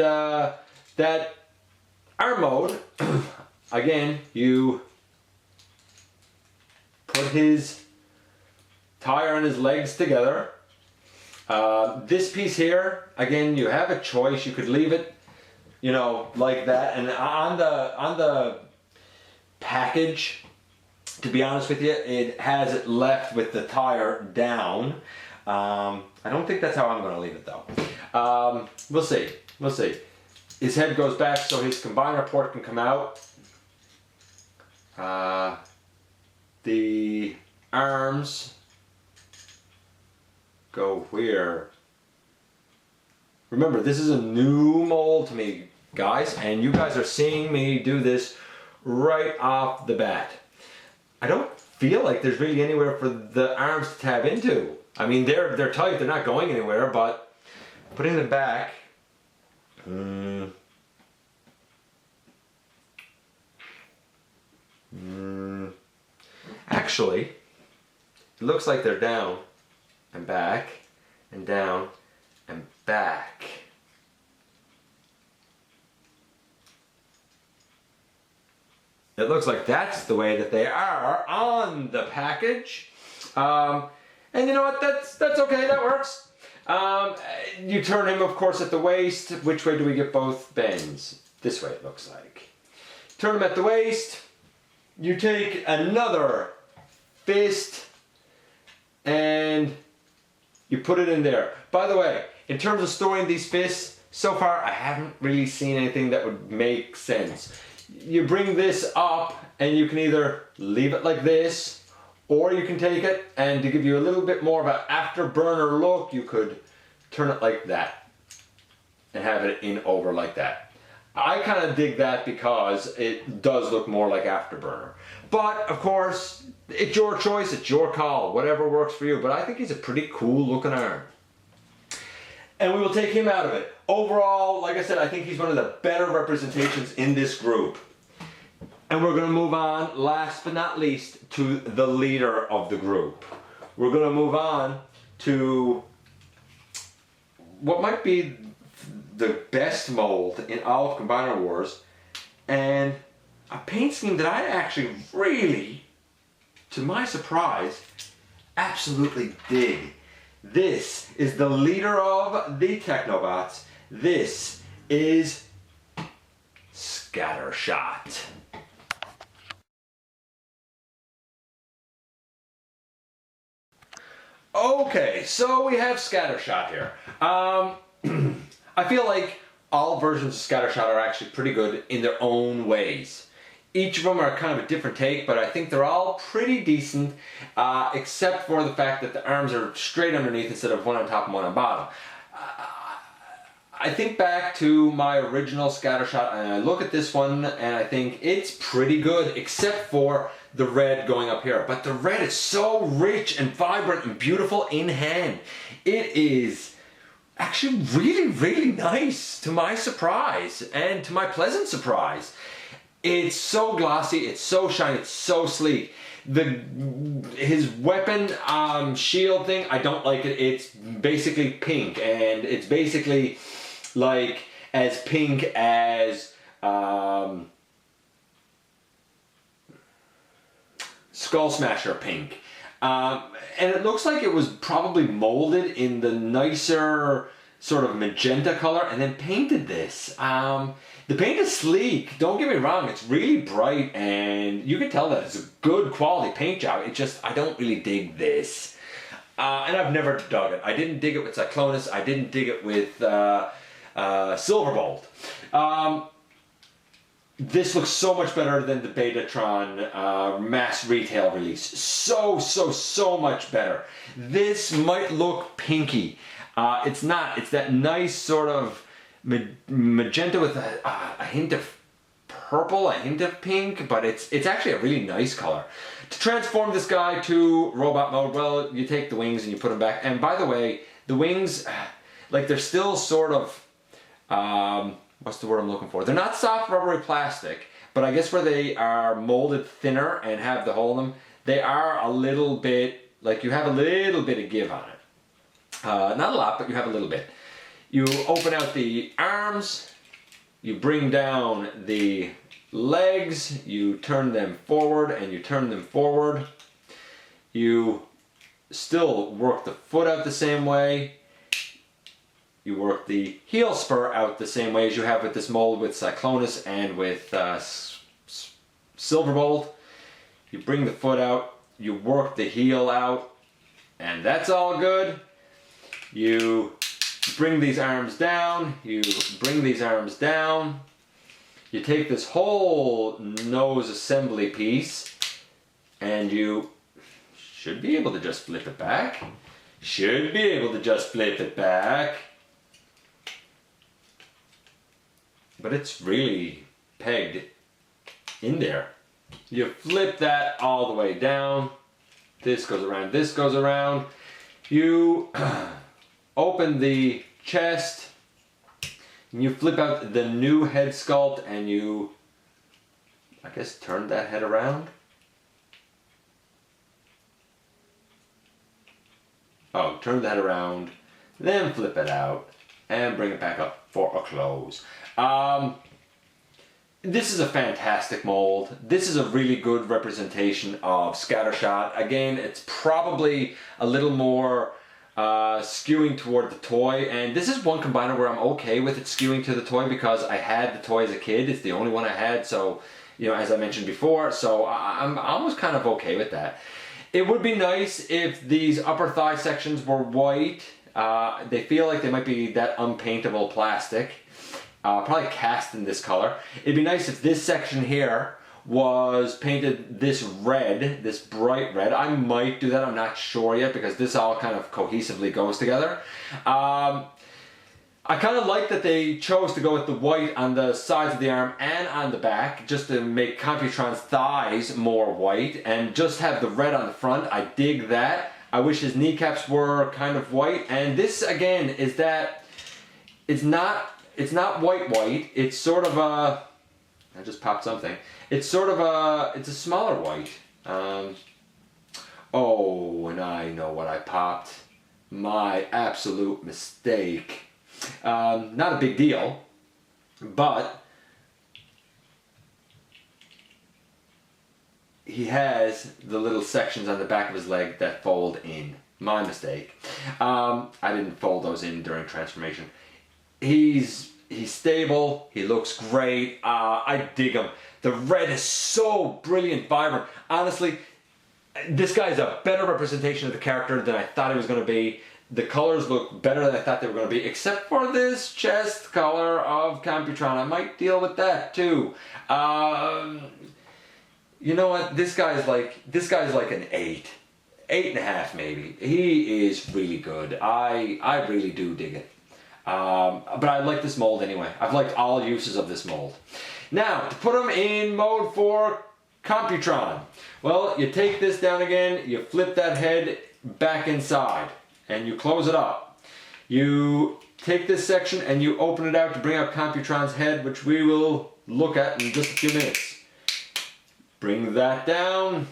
arm mode, again, you put his tire and his legs together. This piece here, again, you have a choice. You could leave it, you know, like that. And on the package, to be honest with you, it has it left with the tire down. I don't think that's how I'm going to leave it though. We'll see. We'll see. His head goes back so his combiner port can come out. The arms go where? Remember, this is a new mold to me, guys, and you guys are seeing me do this right off the bat. I don't feel like there's really anywhere for the arms to tab into. I mean, they're tight, they're not going anywhere, but putting them back, actually, it looks like they're down and back and down and back. It looks like that's the way that they are on the package. And you know what, that's okay, that works. You turn him, of course, at the waist. Which way do we get both bends? This way it looks like. Turn him at the waist. You take another fist and you put it in there. By the way, in terms of storing these fists, so far I haven't really seen anything that would make sense. You bring this up and you can either leave it like this, or you can take it, and to give you a little bit more of an afterburner look, you could turn it like that and have it in over like that. I kind of dig that because it does look more like Afterburner. But, of course, it's your choice, it's your call, whatever works for you. But I think he's a pretty cool looking arm. And we will take him out of it. Overall, like I said, I think he's one of the better representations in this group. And we're going to move on, last but not least, to the leader of the group. We're going to move on to what might be the best mold in all of Combiner Wars, and a paint scheme that I actually really, to my surprise, absolutely dig. This is the leader of the Technobots. This is Scattershot. Okay, so we have Scattershot here. I feel like all versions of Scattershot are actually pretty good in their own ways. Each of them are kind of a different take, but I think they're all pretty decent, except for the fact that the arms are straight underneath instead of one on top and one on bottom. I think back to my original Scattershot and I look at this one and I think it's pretty good, except for the red going up here. But the red is so rich and vibrant and beautiful in hand. It is actually really, really nice, to my surprise and to my pleasant surprise. It's so glossy, it's so shiny, it's so sleek. His weapon shield thing, I don't like it. It's basically pink, and it's basically like as pink as Skull Smasher pink. And it looks like it was probably molded in the nicer sort of magenta color and then painted this. The paint is sleek, don't get me wrong, it's really bright and you can tell that it's a good quality paint job. It just, I don't really dig this. And I've never dug it. I didn't dig it with Cyclonus, I didn't dig it with Silverbolt. This looks so much better than the Betatron mass retail release. So much better. This might look pinky. It's not. It's that nice sort of magenta with a hint of purple, a hint of pink, but it's actually a really nice color. To transform this guy to robot mode, well, you take the wings and you put them back. And by the way, the wings, like they're still sort of, what's the word I'm looking for? They're not soft rubbery plastic, but I guess where they are molded thinner and have the hole in them, they are a little bit, like you have a little bit of give on it. Not a lot, but you have a little bit. You open out the arms, you bring down the legs, you turn them forward and you turn them forward. You still work the foot out the same way. You work the heel spur out the same way as you have with this mold with Cyclonus and with Silverbolt. You bring the foot out, you work the heel out, and that's all good. You bring these arms down, you bring these arms down. You take this whole nose assembly piece and you should be able to just flip it back. Should be able to just flip it back. But it's really pegged in there. You flip that all the way down. This goes around, this goes around. You open the chest and you flip out the new head sculpt and you, I guess, turn that head around. Oh, turn that around, then flip it out and bring it back up for a close. This is a fantastic mold. This is a really good representation of Scattershot. Again, it's probably a little more skewing toward the toy, and this is one combiner where I'm okay with it skewing to the toy because I had the toy as a kid. It's the only one I had, so, you know, as I mentioned before, so I'm almost kind of okay with that. It would be nice if these upper thigh sections were white. They feel like they might be that unpaintable plastic. Probably cast in this color. It'd be nice if this section here was painted this red, this bright red. I might do that, I'm not sure yet because this all kind of cohesively goes together. I I kind of like that they chose to go with the white on the sides of the arm and on the back, just to make Computron's thighs more white, and just have the red on the front. I dig that. I wish his kneecaps were kind of white, and this again is that it's not white. It's sort of a, I just popped something. It's sort of a, it's a smaller white. Oh, and I know what I popped. My absolute mistake. Not a big deal, but he has the little sections on the back of his leg that fold in. My mistake. I didn't fold those in during transformation. He's stable. He looks great. I dig him. The red is so brilliant, vibrant. Honestly, this guy is a better representation of the character than I thought he was going to be. The colors look better than I thought they were going to be, except for this chest color of Computron. I might deal with that too. You know what? This guy is like an 8.5 maybe. He is really good. I really do dig it. But I like this mold anyway. I've liked all uses of this mold. Now, to put him in mode for Computron. Well, you take this down again, you flip that head back inside, and you close it up. You take this section and you open it out to bring out Computron's head, which we will look at in just a few minutes. Bring that down,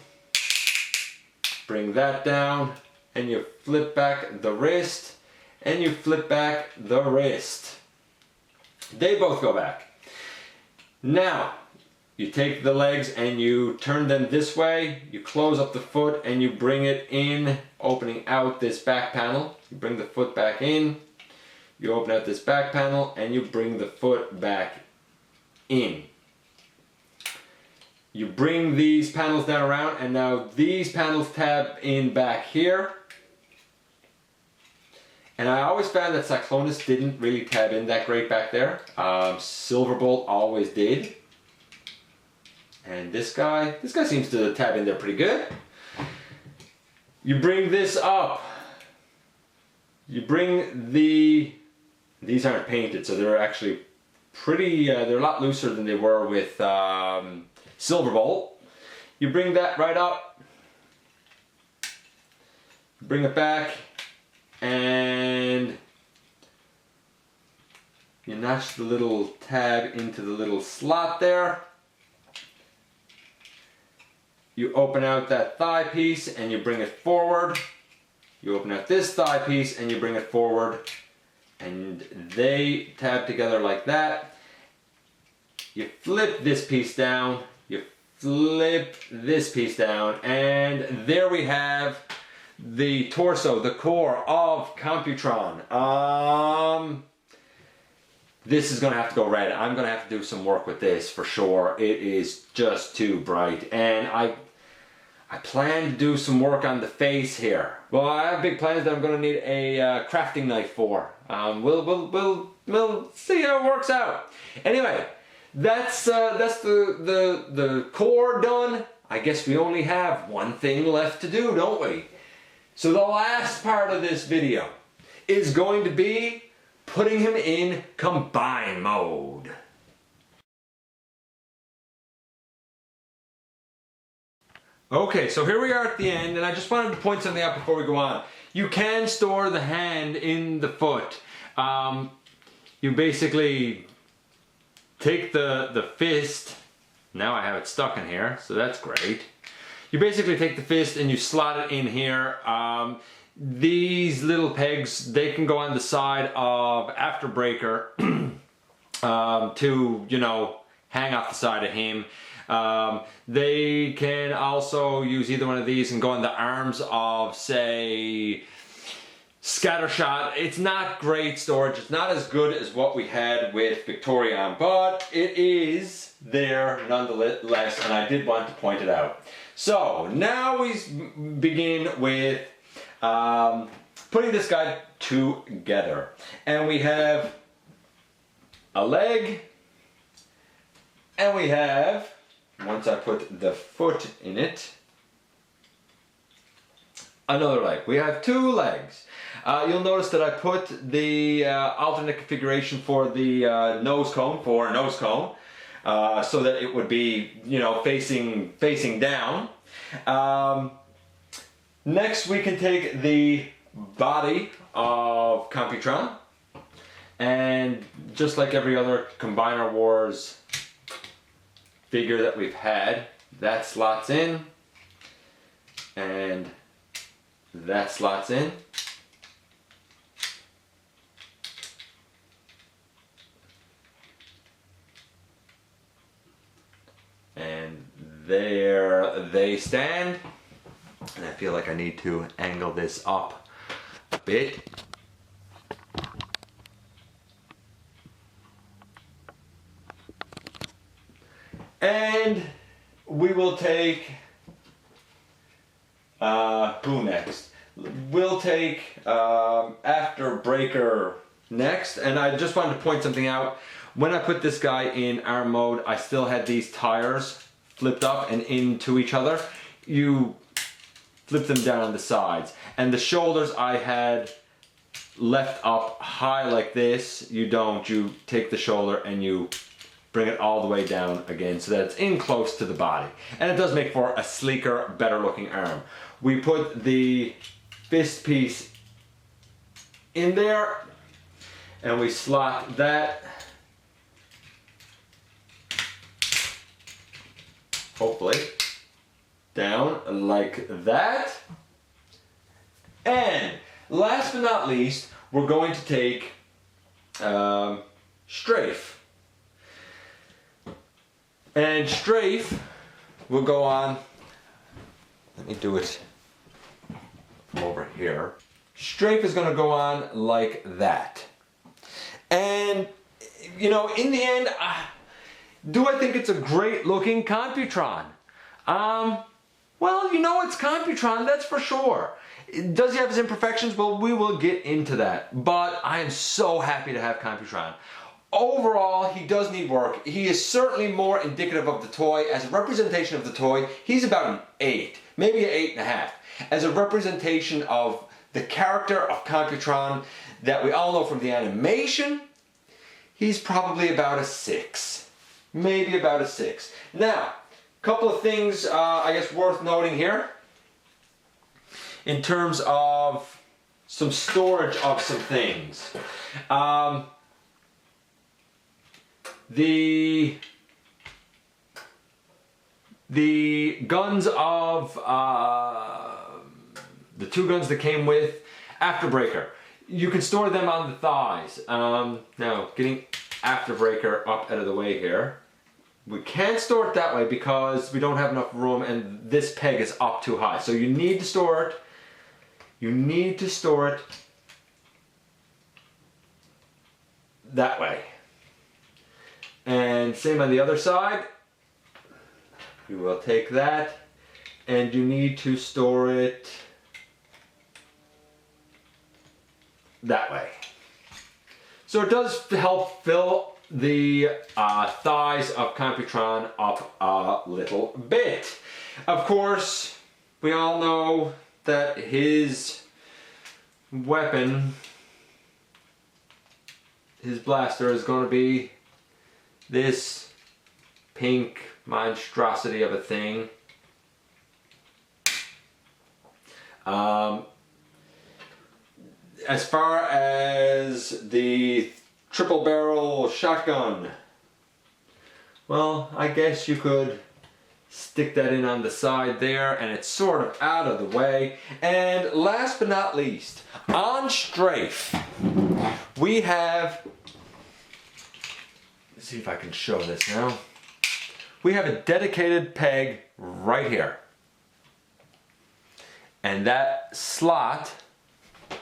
and you flip back the wrist, and you flip back the wrist. They both go back. Now, you take the legs and you turn them this way, you close up the foot and you bring it in, opening out this back panel. You bring the foot back in, you open out this back panel and you bring the foot back in. You bring these panels down around, and now these panels tab in back here. And I always found that Cyclonus didn't really tab in that great back there. Silverbolt always did. And this guy seems to tab in there pretty good. You bring this up. You bring these aren't painted, so they're actually pretty, they're a lot looser than they were with Silverbolt. You bring that right up. Bring it back. And you notch the little tab into the little slot there. You open out that thigh piece and you bring it forward. You open out this thigh piece and you bring it forward. And they tab together like that. You flip this piece down. You flip this piece down. And there we have the torso, the core of Computron. This is gonna have to go red. I'm gonna have to do some work with this for sure. It is just too bright, and I plan to do some work on the face here. Well, I have big plans that I'm gonna need a crafting knife for. We'll see how it works out. Anyway, that's the core done. I guess we only have one thing left to do, don't we? So the last part of this video is going to be putting him in combine mode. Okay, so here we are at the end, and I just wanted to point something out before we go on. You can store the hand in the foot. You basically take the fist. Now I have it stuck in here, so that's great. You basically take the fist and you slot it in here. These little pegs, they can go on the side of Afterbreaker to, you know, hang off the side of him. They can also use either one of these and go on the arms of, say, Scattershot. It's not great storage. It's not as good as what we had with Victorion, but it is there nonetheless, and I did want to point it out. So now we begin with putting this guy together, and we have a leg, and we have, once I put the foot in it, another leg. We have 2 legs. You'll notice that I put the alternate configuration for the Nosecone so that it would be, you know, facing down. Next we can take the body of Computron, and just like every other Combiner Wars figure that we've had, that slots in and that slots in. And there they stand. And I feel like I need to angle this up a bit. And we will take, who next? We'll take Afterbreaker next. And I just wanted to point something out. When I put this guy in arm mode, I still had these tires flipped up and into each other. You flip them down on the sides. And the shoulders I had left up high like this. You don't. You take the shoulder and you bring it all the way down again so that it's in close to the body. And it does make for a sleeker, better looking arm. We put the fist piece in there and we slot that, hopefully, down like that. And last but not least, we're going to take Strafe. And Strafe will go on, let me do it from over here. Strafe is going to go on like that. And, you know, in the end, do I think it's a great looking Computron? Well, you know, it's Computron, that's for sure. Does he have his imperfections? Well, we will get into that. But I am so happy to have Computron. Overall, he does need work. He is certainly more indicative of the toy. As a representation of the toy, he's about an 8, maybe an 8.5. As a representation of the character of Computron that we all know from the animation, he's probably about a 6. Maybe about a 6. Now, a couple of things I guess worth noting here in terms of some storage of some things. The guns of the 2 guns that came with Afterbreaker, you can store them on the thighs. Now, getting Afterbreaker up out of the way here, we can't store it that way because we don't have enough room and this peg is up too high. So you need to store it. You need to store it that way. And same on the other side. You will take that and you need to store it that way. So it does help fill the thighs of Computron up a little bit. Of course, we all know that his weapon, his blaster, is going to be this pink monstrosity of a thing. As far as the triple barrel shotgun, well, I guess you could stick that in on the side there and it's sort of out of the way. And last but not least, on Strafe, we have, let's see if I can show this now. We have a dedicated peg right here. And that slot, I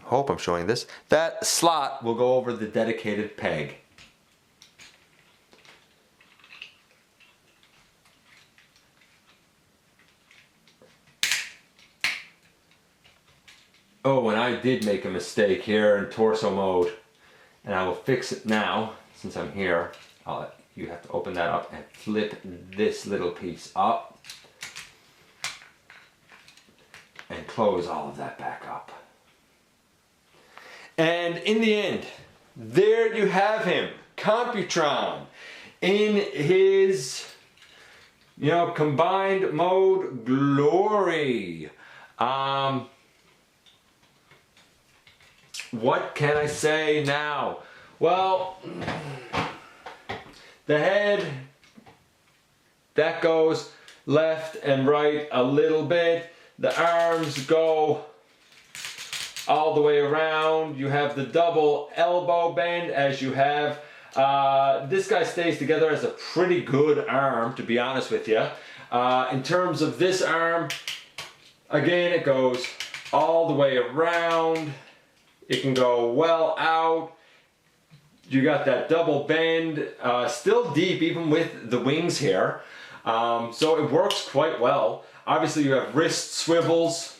hope I'm showing this, that slot will go over the dedicated peg. Oh, and I did make a mistake here in torso mode, and I will fix it now since I'm here. You have to open that up and flip this little piece up and close all of that back up. And in the end, there you have him, Computron, in his, you know, combined mode glory. What can I say now? Well, the head, that goes left and right a little bit. The arms go all the way around. You have the double elbow bend as you have. This guy stays together as a pretty good arm, to be honest with you. In terms of this arm, again, it goes all the way around. It can go well out. You got that double bend, still deep even with the wings here. So it works quite well. Obviously you have wrist swivels.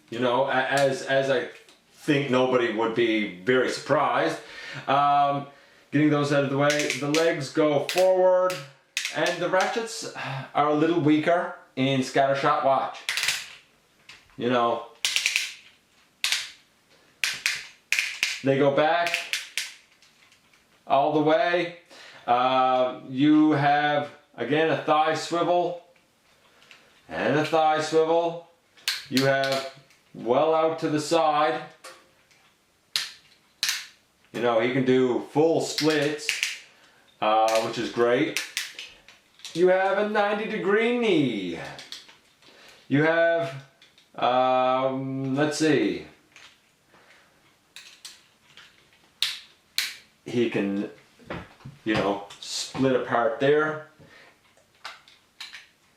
You know, as I think nobody would be very surprised. Getting those out of the way. The legs go forward and the ratchets are a little weaker in Scattershot watch. You know, they go back all the way. You have, again, a thigh swivel and a thigh swivel. You have well out to the side. You know, he can do full splits, which is great. You have a 90-degree knee. You have, let's see. He can, you know, split apart there.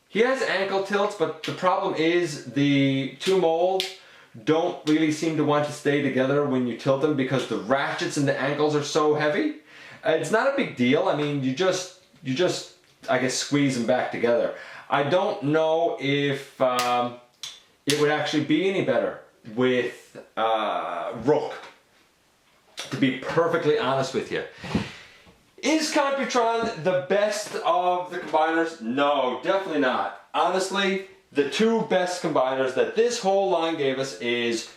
He has ankle tilts, but the problem is the two molds don't really seem to want to stay together when you tilt them because the ratchets and the ankles are so heavy. It's not a big deal. I mean, you just I guess squeeze them back together. I don't know if it would actually be any better with Rook, to be perfectly honest with you. Is Computron the best of the combiners? No, definitely not. Honestly, the two best combiners that this whole line gave us is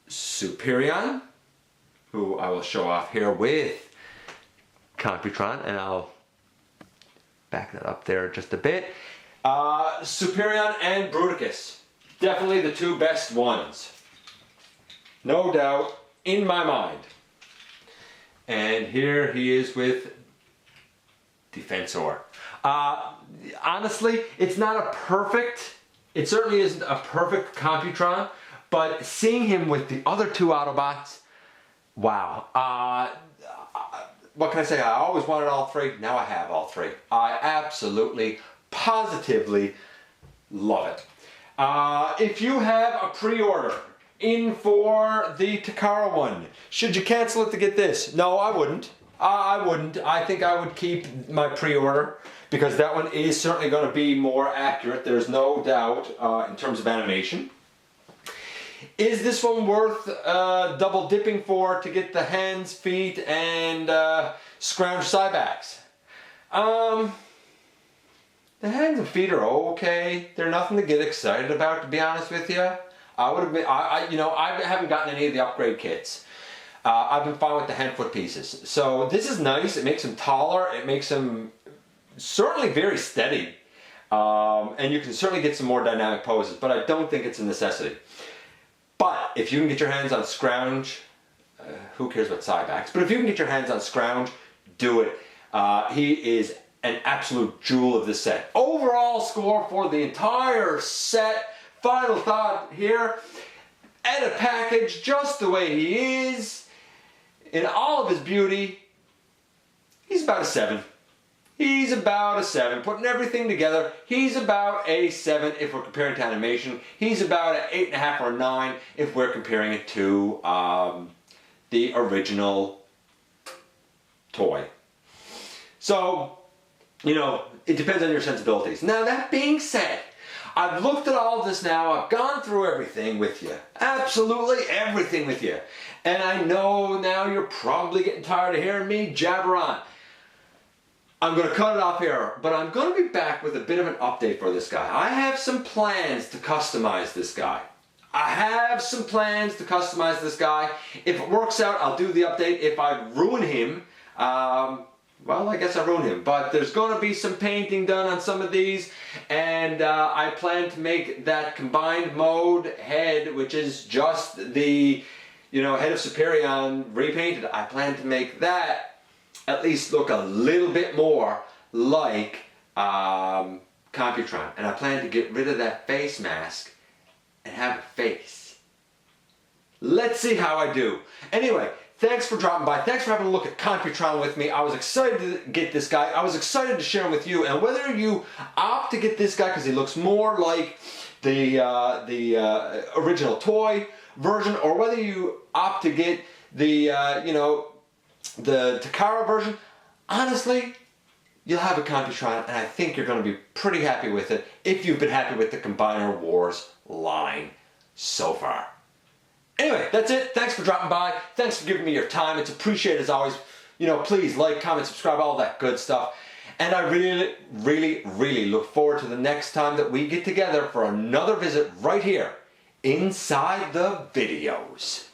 Superion, who I will show off here with Computron, and I'll back that up there just a bit. Superion and Bruticus, definitely the two best ones. No doubt, in my mind. And here he is with Defensor. Honestly, it's not a perfect, it certainly isn't a perfect Computron, but seeing him with the other two Autobots, wow. What can I say? I always wanted all three. Now I have all three. I absolutely, positively love it. If you have a pre-order in for the Takara one, should you cancel it to get this? No, I wouldn't. I wouldn't. I think I would keep my pre-order because that one is certainly going to be more accurate. There's no doubt in terms of animation. Is this one worth double dipping for to get the hands, feet, and Scrounge Cybaxx? The hands and feet are okay. They're nothing to get excited about, to be honest with you. I would admit, you know, I haven't gotten any of the upgrade kits. I've been fine with the hand foot pieces. So this is nice. It makes them taller. It makes them certainly very steady. And you can certainly get some more dynamic poses, but I don't think it's a necessity. But if you can get your hands on Scrounge, who cares about Cybaxx? But if you can get your hands on Scrounge, do it. He is an absolute jewel of the set. Overall score for the entire set. Final thought here. And a package just the way he is, in all of his beauty, he's about a 7. He's about a 7. Putting everything together, he's about a 7 if we're comparing to animation. He's about an 8.5 or 9 if we're comparing it to the original toy. So, you know, it depends on your sensibilities. Now, that being said, I've looked at all of this now, I've gone through everything with you. Absolutely everything with you. And I know now you're probably getting tired of hearing me jabber on. I'm going to cut it off here, but I'm going to be back with a bit of an update for this guy. I have some plans to customize this guy. If it works out, I'll do the update. If I ruin him, well, I guess I ruined him. But there's going to be some painting done on some of these, and I plan to make that combined mode head, which is just the, head of Superion repainted. I plan to make that at least look a little bit more like Computron, and I plan to get rid of that face mask and have a face. Let's see how I do. Anyway, thanks for dropping by. Thanks for having a look at Computron with me. I was excited to get this guy. I was excited to share him with you. And whether you opt to get this guy because he looks more like the original toy version, or whether you opt to get the the Takara version, honestly, you'll have a Computron, and I think you're going to be pretty happy with it if you've been happy with the Combiner Wars line so far. Anyway, that's it. Thanks for dropping by. Thanks for giving me your time. It's appreciated as always. Please like, comment, subscribe, all that good stuff. And I really, really, really look forward to the next time that we get together for another visit right here inside the videos.